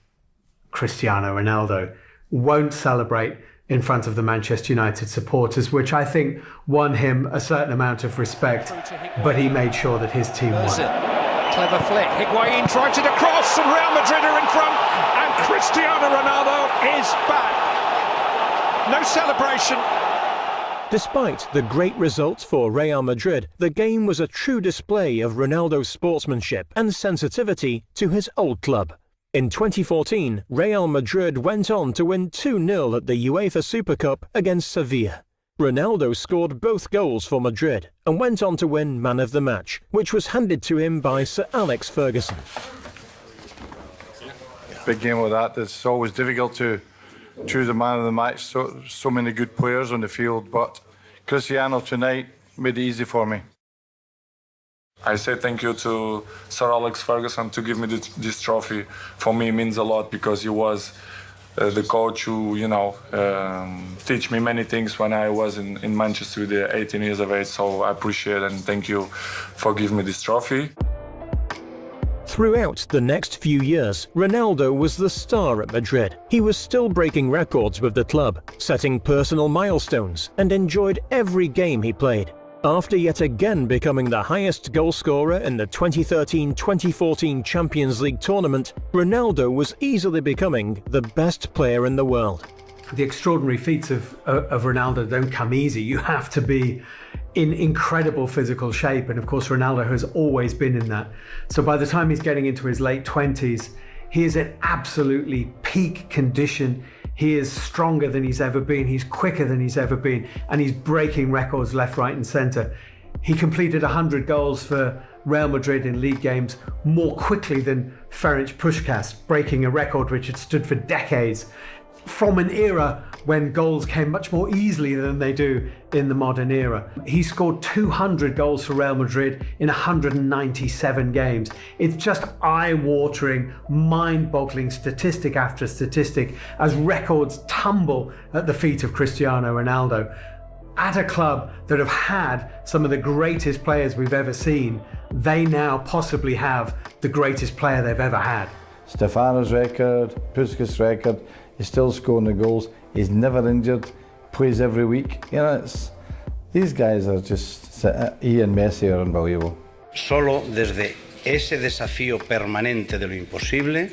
Speaker 5: Cristiano Ronaldo. Won't celebrate in front of the Manchester United supporters, which I think won him a certain amount of respect, but he made sure that his team won.
Speaker 7: Clever flick, Higuain tried it across and Real Madrid are in front and Cristiano Ronaldo is back. No celebration.
Speaker 2: Despite the great results for Real Madrid, the game was a true display of Ronaldo's sportsmanship and sensitivity to his old club. In 2014, Real Madrid went on to win 2-0 at the UEFA Super Cup against Sevilla. Ronaldo scored both goals for Madrid and went on to win Man of the Match, which was handed to him by Sir Alex Ferguson.
Speaker 3: Big game like that, it's always difficult to choose a man of the match. So many good players on the field, but Cristiano tonight made it easy for me.
Speaker 14: I say thank you to Sir Alex Ferguson to give me this trophy. For me, it means a lot because he was the coach who, teach me many things when I was in Manchester with 18 years of age. So I appreciate it and thank you for giving me this trophy.
Speaker 2: Throughout the next few years, Ronaldo was the star at Madrid. He was still breaking records with the club, setting personal milestones, and enjoyed every game he played. After yet again becoming the highest goalscorer in the 2013-2014 Champions League tournament, Ronaldo was easily becoming the best player in the world.
Speaker 5: The extraordinary feats of Ronaldo don't come easy. You have to be in incredible physical shape, and of course Ronaldo has always been in that. So by the time he's getting into his late 20s, he is in absolutely peak condition. He is stronger than he's ever been, he's quicker than he's ever been, and he's breaking records left, right and centre. He completed 100 goals for Real Madrid in league games more quickly than Ferenc Puskás, breaking a record which had stood for decades, from an era when goals came much more easily than they do in the modern era. He scored 200 goals for Real Madrid in 197 games. It's just eye-watering, mind-boggling statistic after statistic as records tumble at the feet of Cristiano Ronaldo. At a club that have had some of the greatest players we've ever seen, they now possibly have the greatest player they've ever had.
Speaker 15: Stefano's record, Puskás' record, he's still scoring the goals, he's never injured, plays every week. You know, these guys are just, he and Messi are unbelievable.
Speaker 16: Solo desde ese desafío permanente de lo imposible,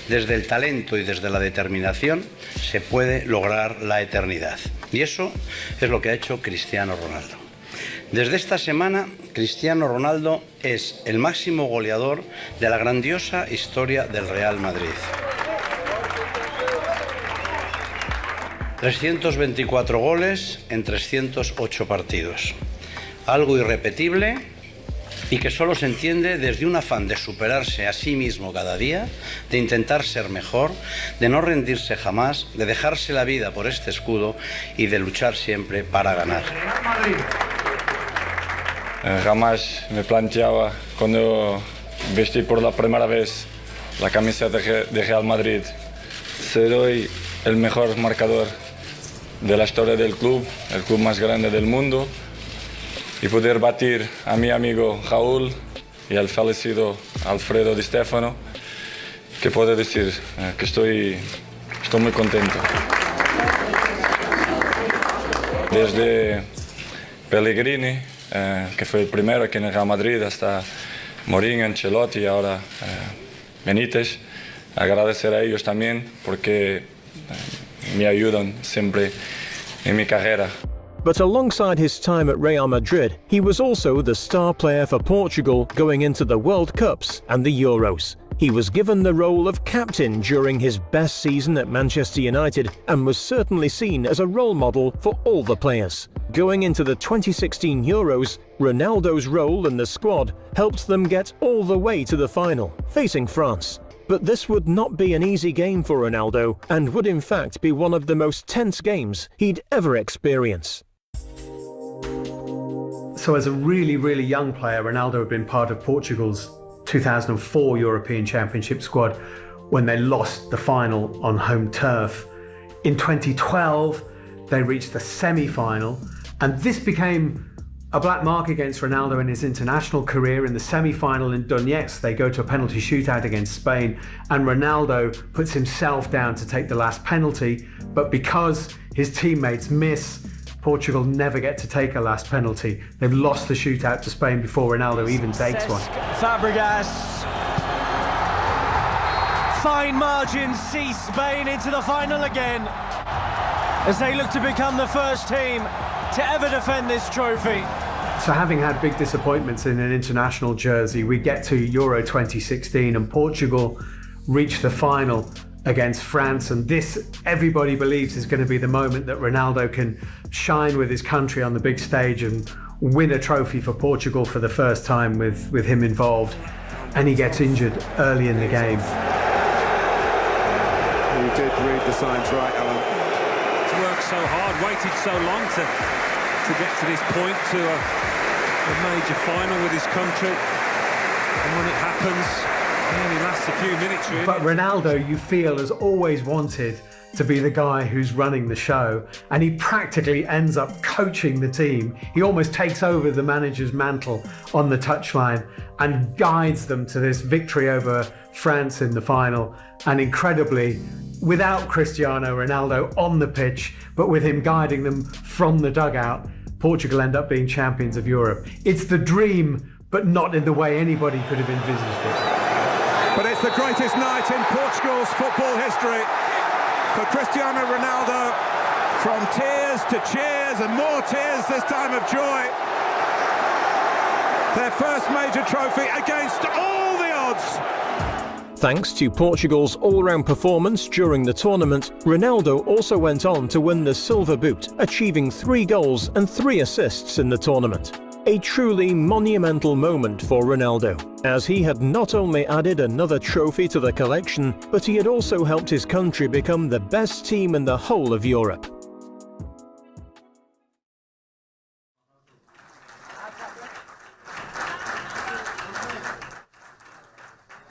Speaker 16: desde el talento y desde la determinación, se puede lograr la eternidad. Y eso es lo que ha hecho Cristiano Ronaldo. Desde esta semana, Cristiano Ronaldo es el máximo goleador de la grandiosa historia del Real Madrid. 324 goles en 308 partidos. Algo irrepetible y que solo se entiende desde un afán de superarse a sí mismo cada día, de intentar ser mejor, de no rendirse jamás, de dejarse la vida por este escudo y de luchar siempre para ganar.
Speaker 6: Jamás me planteaba cuando vestí por la primera vez la camiseta de Real Madrid ser hoy el mejor marcador de la historia del club, el club más grande del mundo, y poder batir a mi amigo Raúl y al fallecido Alfredo Di Stefano, que puedo decir que estoy muy contento. Desde Pellegrini, que fue el primero aquí en el Real Madrid, hasta Mourinho, Ancelotti y ahora Benítez, agradecer a ellos también porque me ayudan siempre en mi carrera.
Speaker 2: But alongside his time at Real Madrid, he was also the star player for Portugal going into the World Cups and the Euros. He was given the role of captain during his best season at Manchester United and was certainly seen as a role model for all the players. Going into the 2016 Euros, Ronaldo's role in the squad helped them get all the way to the final, facing France. But this would not be an easy game for Ronaldo and would in fact be one of the most tense games he'd ever experience.
Speaker 5: So as a really, really young player, Ronaldo had been part of Portugal's 2004 European Championship squad when they lost the final on home turf. In 2012, they reached the semi-final, and this became a black mark against Ronaldo in his international career. In the semi-final in Donetsk, they go to a penalty shootout against Spain, and Ronaldo puts himself down to take the last penalty, but because his teammates miss, Portugal never get to take a last penalty. They've lost the shootout to Spain before Ronaldo even takes one.
Speaker 17: Fabregas. Fine margins see Spain into the final again as they look to become the first team to ever defend this trophy.
Speaker 5: So having had big disappointments in an international jersey, we get to Euro 2016 and Portugal reach the final against France, and this, everybody believes, is going to be the moment that Ronaldo can shine with his country on the big stage and win a trophy for Portugal for the first time with him involved, and he gets injured early in the game.
Speaker 18: You did read the signs right, Alan. He's worked so hard, waited so long to get to this point, to a major final with his country, and when it happens, it only lasts a few minutes, really.
Speaker 5: But Ronaldo, you feel, has always wanted to be the guy who's running the show, and he practically ends up coaching the team. He almost takes over the manager's mantle on the touchline and guides them to this victory over France in the final. And incredibly, without Cristiano Ronaldo on the pitch, but with him guiding them from the dugout, Portugal end up being champions of Europe. It's the dream, but not in the way anybody could have envisaged it.
Speaker 18: But it's the greatest night in Portugal's football history for Cristiano Ronaldo. From tears to cheers and more tears this time of joy. Their first major trophy against all the odds.
Speaker 2: Thanks to Portugal's all-round performance during the tournament, Ronaldo also went on to win the Silver Boot, achieving 3 goals and 3 assists in the tournament. A truly monumental moment for Ronaldo, as he had not only added another trophy to the collection, but he had also helped his country become the best team in the whole of Europe.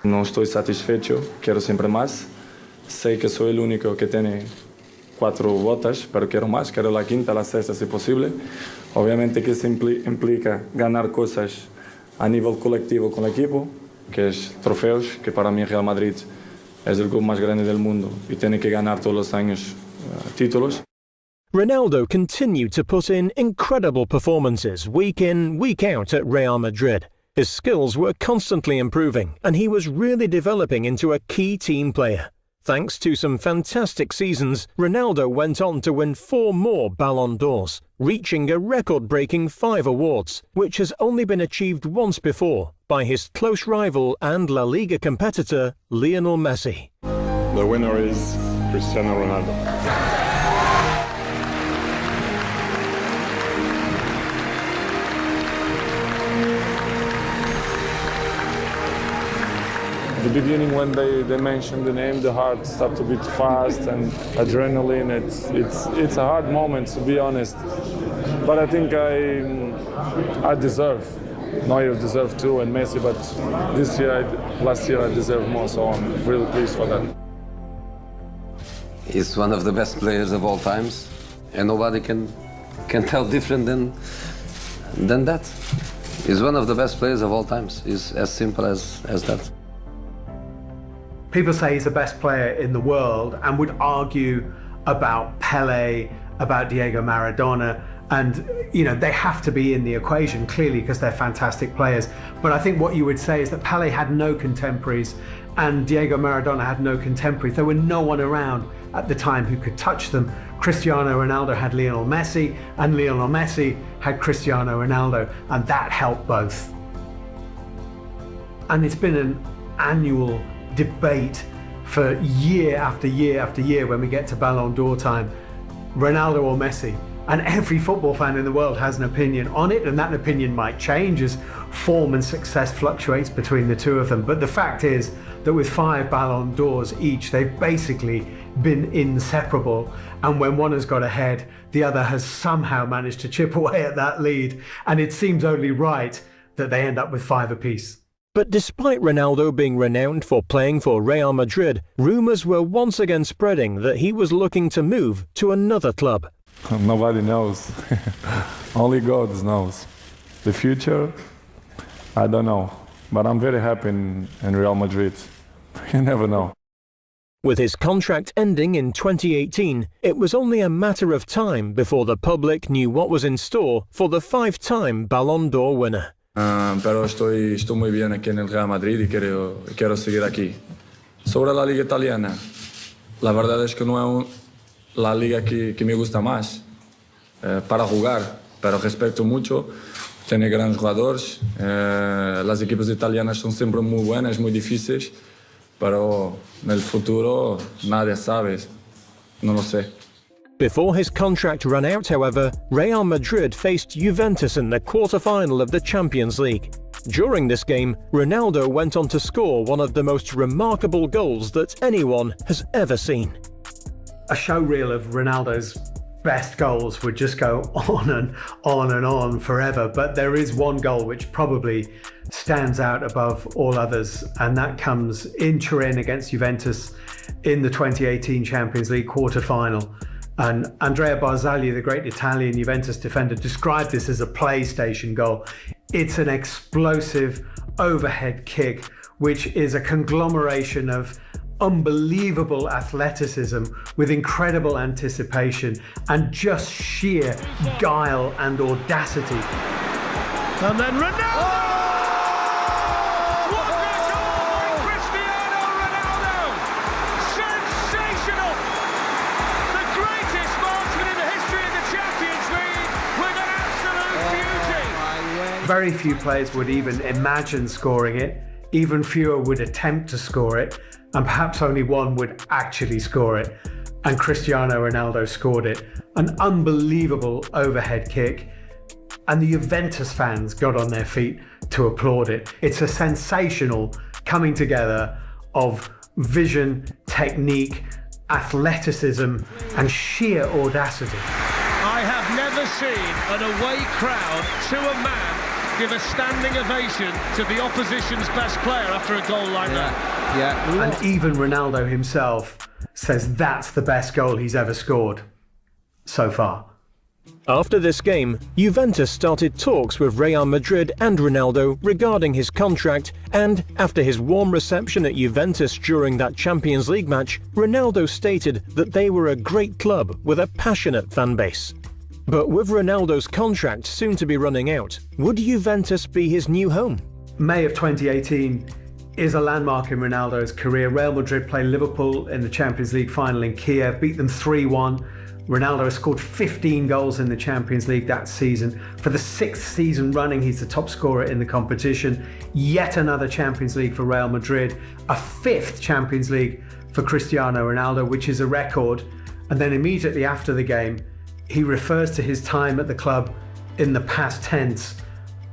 Speaker 6: No estoy satisfecho, quiero siempre más. Sé que soy el único que tiene 4 botas, pero quiero más, quiero la quinta, la sexta si posible. Obviamente que eso implica ganar cosas a nivel colectivo con el equipo, que es trofeos, que para mí Real Madrid es el club más grande del mundo y tiene que ganar todos los años títulos.
Speaker 2: Ronaldo continued to put in incredible performances week in, week out at Real Madrid. His skills were constantly improving, and he was really developing into a key team player. Thanks to some fantastic seasons, Ronaldo went on to win 4 more Ballon d'Ors, reaching a record-breaking 5 awards, which has only been achieved once before by his close rival and La Liga competitor, Lionel Messi.
Speaker 19: The winner is Cristiano Ronaldo.
Speaker 6: At the beginning, when they mentioned the name, the heart started to beat fast and adrenaline. It's a hard moment, to be honest. But I think I deserve. Neuer deserved too, and Messi. But last year, I deserve more. So I'm really pleased for that.
Speaker 4: He's one of the best players of all times, and nobody can tell different than that. He's one of the best players of all times. It's as simple as that.
Speaker 5: People say he's the best player in the world and would argue about Pelé, about Diego Maradona, and they have to be in the equation clearly because they're fantastic players. But I think what you would say is that Pelé had no contemporaries and Diego Maradona had no contemporaries. There were no one around at the time who could touch them. Cristiano Ronaldo had Lionel Messi, and Lionel Messi had Cristiano Ronaldo, and that helped both. And it's been an annual debate for year after year after year when we get to Ballon d'Or time, Ronaldo or Messi, and every football fan in the world has an opinion on it, and that opinion might change as form and success fluctuates between the two of them. But the fact is that with 5 Ballon d'Ors each, they've basically been inseparable, and when one has got ahead, the other has somehow managed to chip away at that lead, and it seems only right that they end up with 5 apiece.
Speaker 2: But despite Ronaldo being renowned for playing for Real Madrid, rumours were once again spreading that he was looking to move to another club.
Speaker 6: Nobody knows. Only God knows. The future, I don't know. But I'm very happy in Real Madrid. You never know.
Speaker 2: With his contract ending in 2018, it was only a matter of time before the public knew what was in store for the 5-time Ballon d'Or winner.
Speaker 6: Pero estoy muy bien aquí en el Real Madrid y quiero seguir aquí. Sobre la liga italiana, la verdad es que no es la liga que me gusta más para jugar, pero respeto mucho, tiene grandes jugadores, las equipos italianas son siempre muy buenas, muy difíciles, pero en el futuro nadie sabe, no lo sé.
Speaker 2: Before his contract ran out, however, Real Madrid faced Juventus in the quarter-final of the Champions League. During this game, Ronaldo went on to score one of the most remarkable goals that anyone has ever seen.
Speaker 5: A showreel of Ronaldo's best goals would just go on and on and on forever, but there is one goal which probably stands out above all others, and that comes in Turin against Juventus in the 2018 Champions League quarter-final. And Andrea Barzagli, the great Italian Juventus defender, described this as a PlayStation goal. It's an explosive overhead kick, which is a conglomeration of unbelievable athleticism with incredible anticipation and just sheer guile and audacity.
Speaker 7: And then Ronaldo! What a goal by Cristiano Ronaldo! Sensational! The greatest marksman in the history of the Champions League with an absolute beauty!
Speaker 5: Very few players would even imagine scoring it. Even fewer would attempt to score it, and perhaps only one would actually score it. And Cristiano Ronaldo scored it. An unbelievable overhead kick. And the Juventus fans got on their feet to applaud it. It's a sensational coming together of vision, technique, athleticism, and sheer audacity.
Speaker 7: I have never seen an away crowd to a man give a standing ovation to the opposition's best player after a goal like that.
Speaker 5: Yeah. And even Ronaldo himself says that's the best goal he's ever scored so far.
Speaker 2: After this game, Juventus started talks with Real Madrid and Ronaldo regarding his contract, and after his warm reception at Juventus during that Champions League match, Ronaldo stated that they were a great club with a passionate fan base. But with Ronaldo's contract soon to be running out, would Juventus be his new home?
Speaker 5: May of 2018 is a landmark in Ronaldo's career. Real Madrid play Liverpool in the Champions League final in Kiev, beat them 3-1. Ronaldo has scored 15 goals in the Champions League that season. For the 6th season running, he's the top scorer in the competition. Yet another Champions League for Real Madrid, a 5th Champions League for Cristiano Ronaldo, which is a record. And then immediately after the game, he refers to his time at the club in the past tense,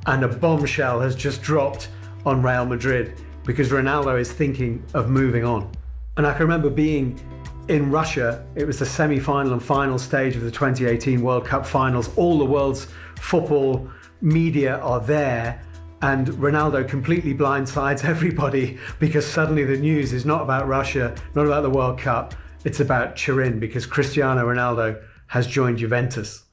Speaker 5: and a bombshell has just dropped on Real Madrid because Ronaldo is thinking of moving on. And I can remember being in Russia. It was the semi-final and final stage of the 2018 World Cup finals. All the world's football media are there, and Ronaldo completely blindsides everybody because suddenly the news is not about Russia, not about the World Cup, it's about Turin because Cristiano Ronaldo has joined Juventus.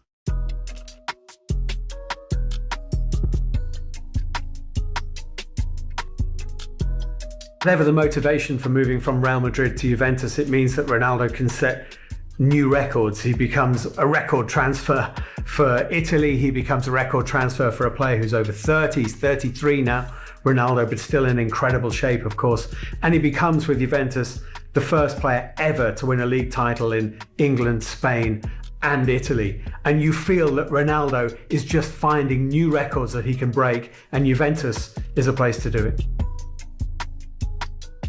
Speaker 5: Whatever the motivation for moving from Real Madrid to Juventus, it means that Ronaldo can set new records. He becomes a record transfer for Italy. He becomes a record transfer for a player who's over 30. He's 33 now, Ronaldo, but still in incredible shape, of course. And he becomes, with Juventus, the first player ever to win a league title in England, Spain, and Italy. And you feel that Ronaldo is just finding new records that he can break, and Juventus is a place to do it.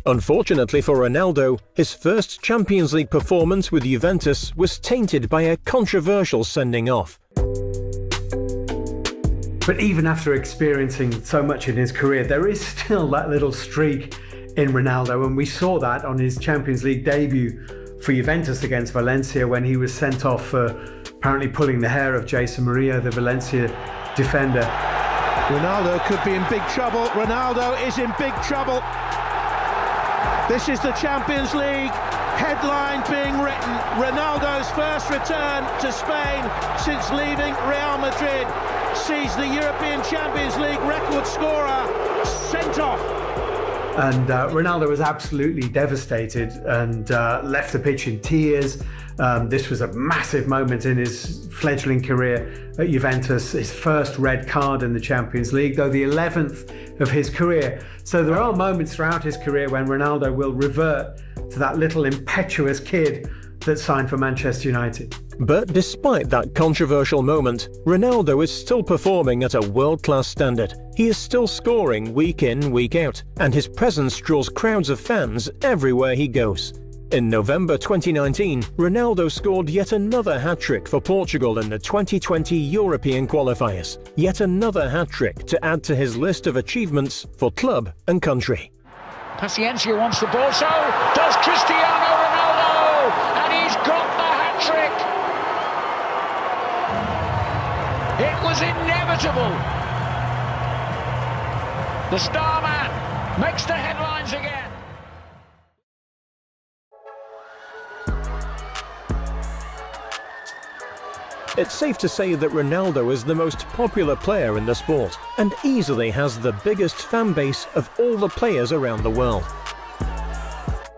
Speaker 2: Unfortunately for Ronaldo, his first Champions League performance with Juventus was tainted by a controversial sending off.
Speaker 5: But even after experiencing so much in his career, there is still that little streak in Ronaldo, and we saw that on his Champions League debut for Juventus against Valencia when he was sent off for apparently pulling the hair of Jason Murillo, the Valencia defender.
Speaker 17: Ronaldo could be in big trouble. Ronaldo is in big trouble. This is the Champions League. Headline being written. Ronaldo's first return to Spain since leaving Real Madrid sees the European Champions League record scorer sent off.
Speaker 5: And Ronaldo was absolutely devastated and left the pitch in tears. This was a massive moment in his fledgling career at Juventus, his first red card in the Champions League, though the 11th of his career. So there are moments throughout his career when Ronaldo will revert to that little impetuous kid that signed for Manchester United.
Speaker 2: But despite that controversial moment, Ronaldo is still performing at a world-class standard. He is still scoring week in, week out, and his presence draws crowds of fans everywhere he goes. In November 2019, Ronaldo scored yet another hat-trick for Portugal in the 2020 European qualifiers. Yet another hat-trick to add to his list of achievements for club and country.
Speaker 20: Paciencia wants the ball, so does Cristiano Ronaldo, and he's got the hat-trick. It was inevitable. The star man makes the headlines again.
Speaker 2: It's safe to say that Ronaldo is the most popular player in the sport and easily has the biggest fan base of all the players around the world.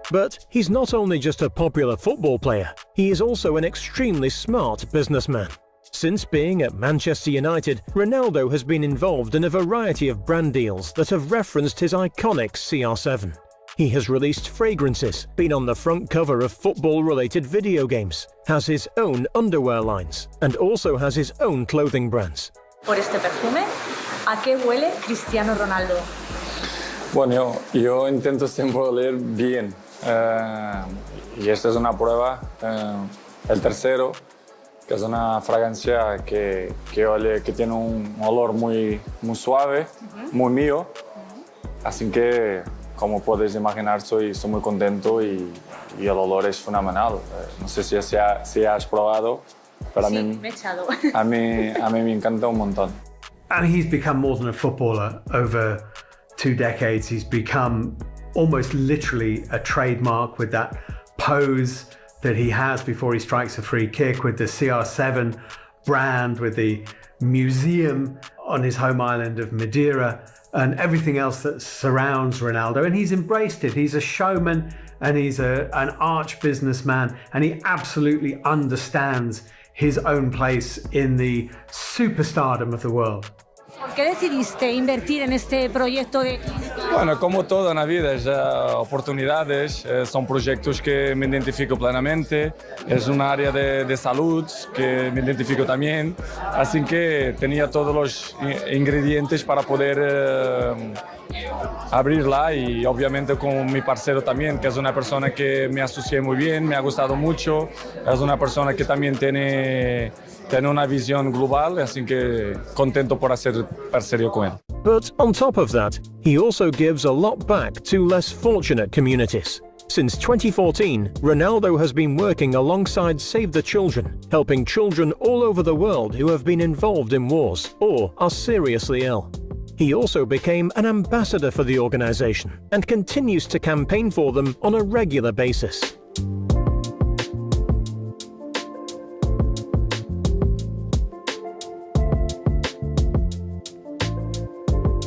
Speaker 2: But he's not only just a popular football player, he is also an extremely smart businessman. Since being at Manchester United, Ronaldo has been involved in a variety of brand deals that have referenced his iconic CR7. He has released fragrances, been on the front cover of football-related video games, has his own underwear lines, and also has his own clothing brands.
Speaker 21: Por este perfume, ¿a qué huele Cristiano Ronaldo?
Speaker 14: Bueno, yo intento siempre oler bien. Y esta es una prueba. El tercero, que es una fragancia que tiene un olor muy suave, muy mío. Así que, como podéis imaginar, soy muy contento y el olor es fenomenal. No sé si has probado, pero
Speaker 21: Sí, me he echado.
Speaker 14: a mí me encanta un montón.
Speaker 5: And he's become more than a footballer. Over 2 decades, he's become almost literally a trademark with that pose that he has before he strikes a free kick, with the CR7 brand, with the museum on his home island of Madeira, and everything else that surrounds Ronaldo. And he's embraced it. He's a showman and he's an arch businessman, and he absolutely understands his own place in the superstardom of the world.
Speaker 21: ¿Por qué decidiste invertir en este proyecto de...
Speaker 1: Bueno, como todo na vida, es oportunidades, son proyectos que me identifico plenamente, es una área de salud que me identifico también, así que tenía todos los ingredientes para poder abrirla, y obviamente con mi parcero también, que es una persona que me asocié muy bien, me ha gustado mucho, es una persona que también tiene una visión global, así que contento por hacer parcería con él.
Speaker 2: But on top of that, he also gives a lot back to less fortunate communities. Since 2014, Ronaldo has been working alongside Save the Children, helping children all over the world who have been involved in wars or are seriously ill. He also became an ambassador for the organization and continues to campaign for them on a regular basis.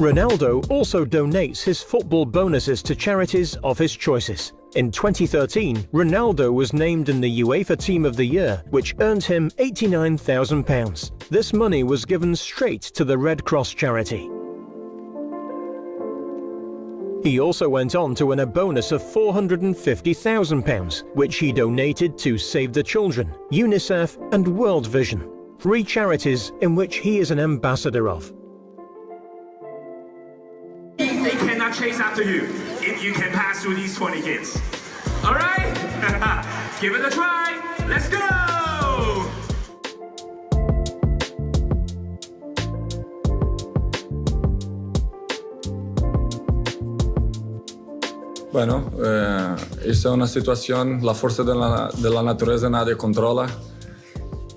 Speaker 2: Ronaldo also donates his football bonuses to charities of his choices. In 2013, Ronaldo was named in the UEFA Team of the Year, which earned him £89,000. This money was given straight to the Red Cross charity. He also went on to win a bonus of £450,000, which he donated to Save the Children, UNICEF and World Vision, 3 charities in which he is an ambassador of.
Speaker 22: They cannot chase after you if you can pass through these 20 kids. All right? Give it a try. Let's go!
Speaker 14: Bueno, esta es una situación, la fuerza de la naturaleza nadie controla.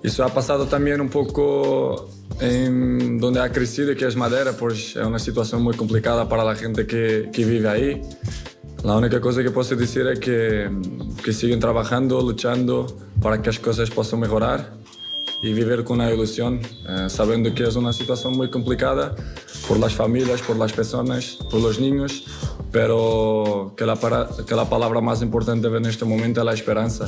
Speaker 14: Eso ha pasado también un poco en donde ha crecido, que es Madeira, pues es una situación muy complicada para la gente que vive ahí. La única cosa que puedo decir es que siguen trabajando, luchando para que las cosas puedan mejorar y vivir con una ilusión, sabiendo que es una situación muy complicada por las familias, por las personas, por los niños, pero que la palabra más importante en este momento es la esperanza.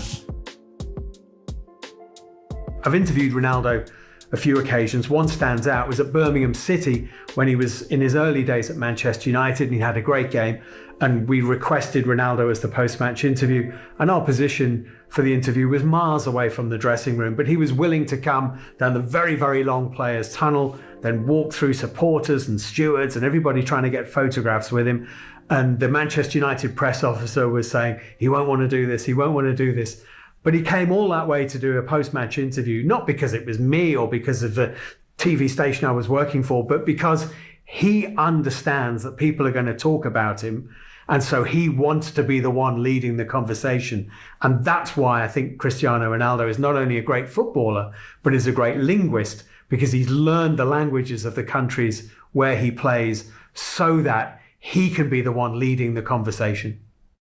Speaker 5: I've interviewed Ronaldo a few occasions. One stands out was at Birmingham City when he was in his early days at Manchester United, and he had a great game, and we requested Ronaldo as the post-match interview, and our position for the interview was miles away from the dressing room, but he was willing to come down the very, very long players' tunnel, then walk through supporters and stewards and everybody trying to get photographs with him. And the Manchester United press officer was saying, he won't want to do this, he won't want to do this. But he came all that way to do a post-match interview, not because it was me or because of the TV station I was working for, but because he understands that people are going to talk about him. And so he wants to be the one leading the conversation. And that's why I think Cristiano Ronaldo is not only a great footballer, but is a great linguist, because he's learned the languages of the countries where he plays so that he can be the one leading the conversation.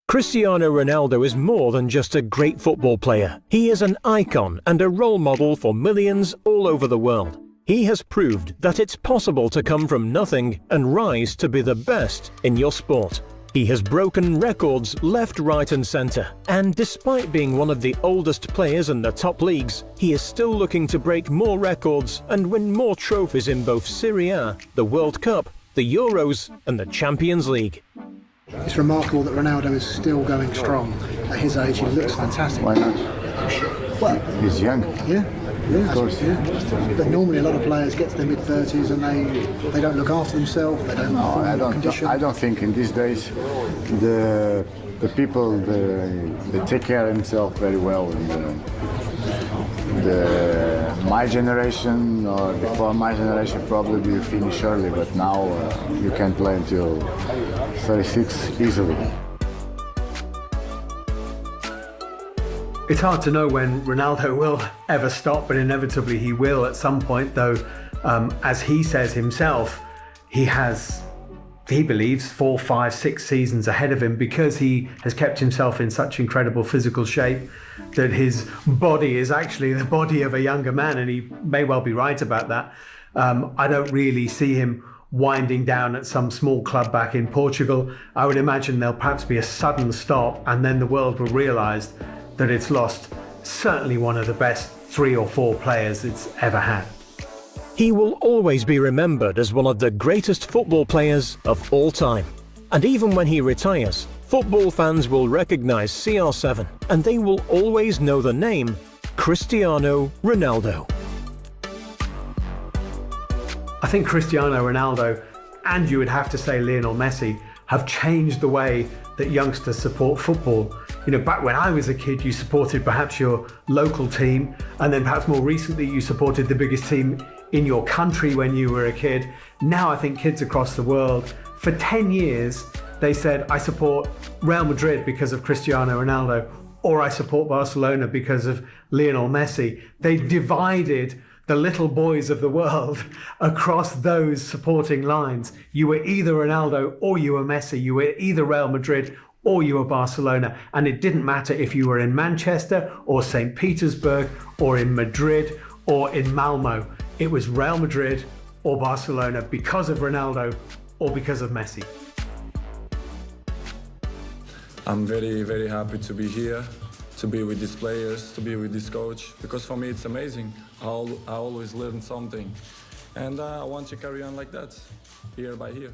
Speaker 2: Cristiano Ronaldo is more than just a great football player. He is an icon and a role model for millions all over the world. He has proved that it's possible to come from nothing and rise to be the best in your sport. He has broken records left, right and centre, and despite being one of the oldest players in the top leagues, he is still looking to break more records and win more trophies in both Serie A, the World Cup, the Euros and the Champions League.
Speaker 9: It's remarkable that Ronaldo is still going strong. At his age, he looks fantastic.
Speaker 10: Why not?
Speaker 9: Well,
Speaker 10: he's young.
Speaker 9: Yeah,
Speaker 10: of course.
Speaker 9: Yeah. But normally a lot of players get to their mid-30s and they don't look after themselves. They don't.
Speaker 10: No, I don't think in these days the people they take care of themselves very well. And, my generation or before my generation probably will finish early, but now you can play until 36 easily.
Speaker 5: It's hard to know when Ronaldo will ever stop, but inevitably he will at some point, though, as he says himself, he believes 4, 5, 6 seasons ahead of him because he has kept himself in such incredible physical shape that his body is actually the body of a younger man, and he may well be right about that. I don't really see him winding down at some small club back in Portugal. I would imagine there'll perhaps be a sudden stop, and then the world will realise that it's lost certainly one of the best 3 or 4 players it's ever had.
Speaker 2: He will always be remembered as one of the greatest football players of all time. And even when he retires, football fans will recognise CR7 and they will always know the name Cristiano Ronaldo.
Speaker 5: I think Cristiano Ronaldo, and you would have to say Lionel Messi, have changed the way that youngsters support football. You know, back when I was a kid, you supported perhaps your local team, and then perhaps more recently you supported the biggest team in your country when you were a kid. Now I think kids across the world, for 10 years, they said, I support Real Madrid because of Cristiano Ronaldo, or I support Barcelona because of Lionel Messi. They divided the little boys of the world across those supporting lines. You were either Ronaldo or you were Messi. You were either Real Madrid or you were Barcelona. And it didn't matter if you were in Manchester or St. Petersburg or in Madrid or in Malmo. It was Real Madrid or Barcelona because of Ronaldo or because of Messi.
Speaker 14: I'm very, very happy to be here, to be with these players, to be with this coach, because for me it's amazing. I always learn something, and I want to carry on like that, year by year.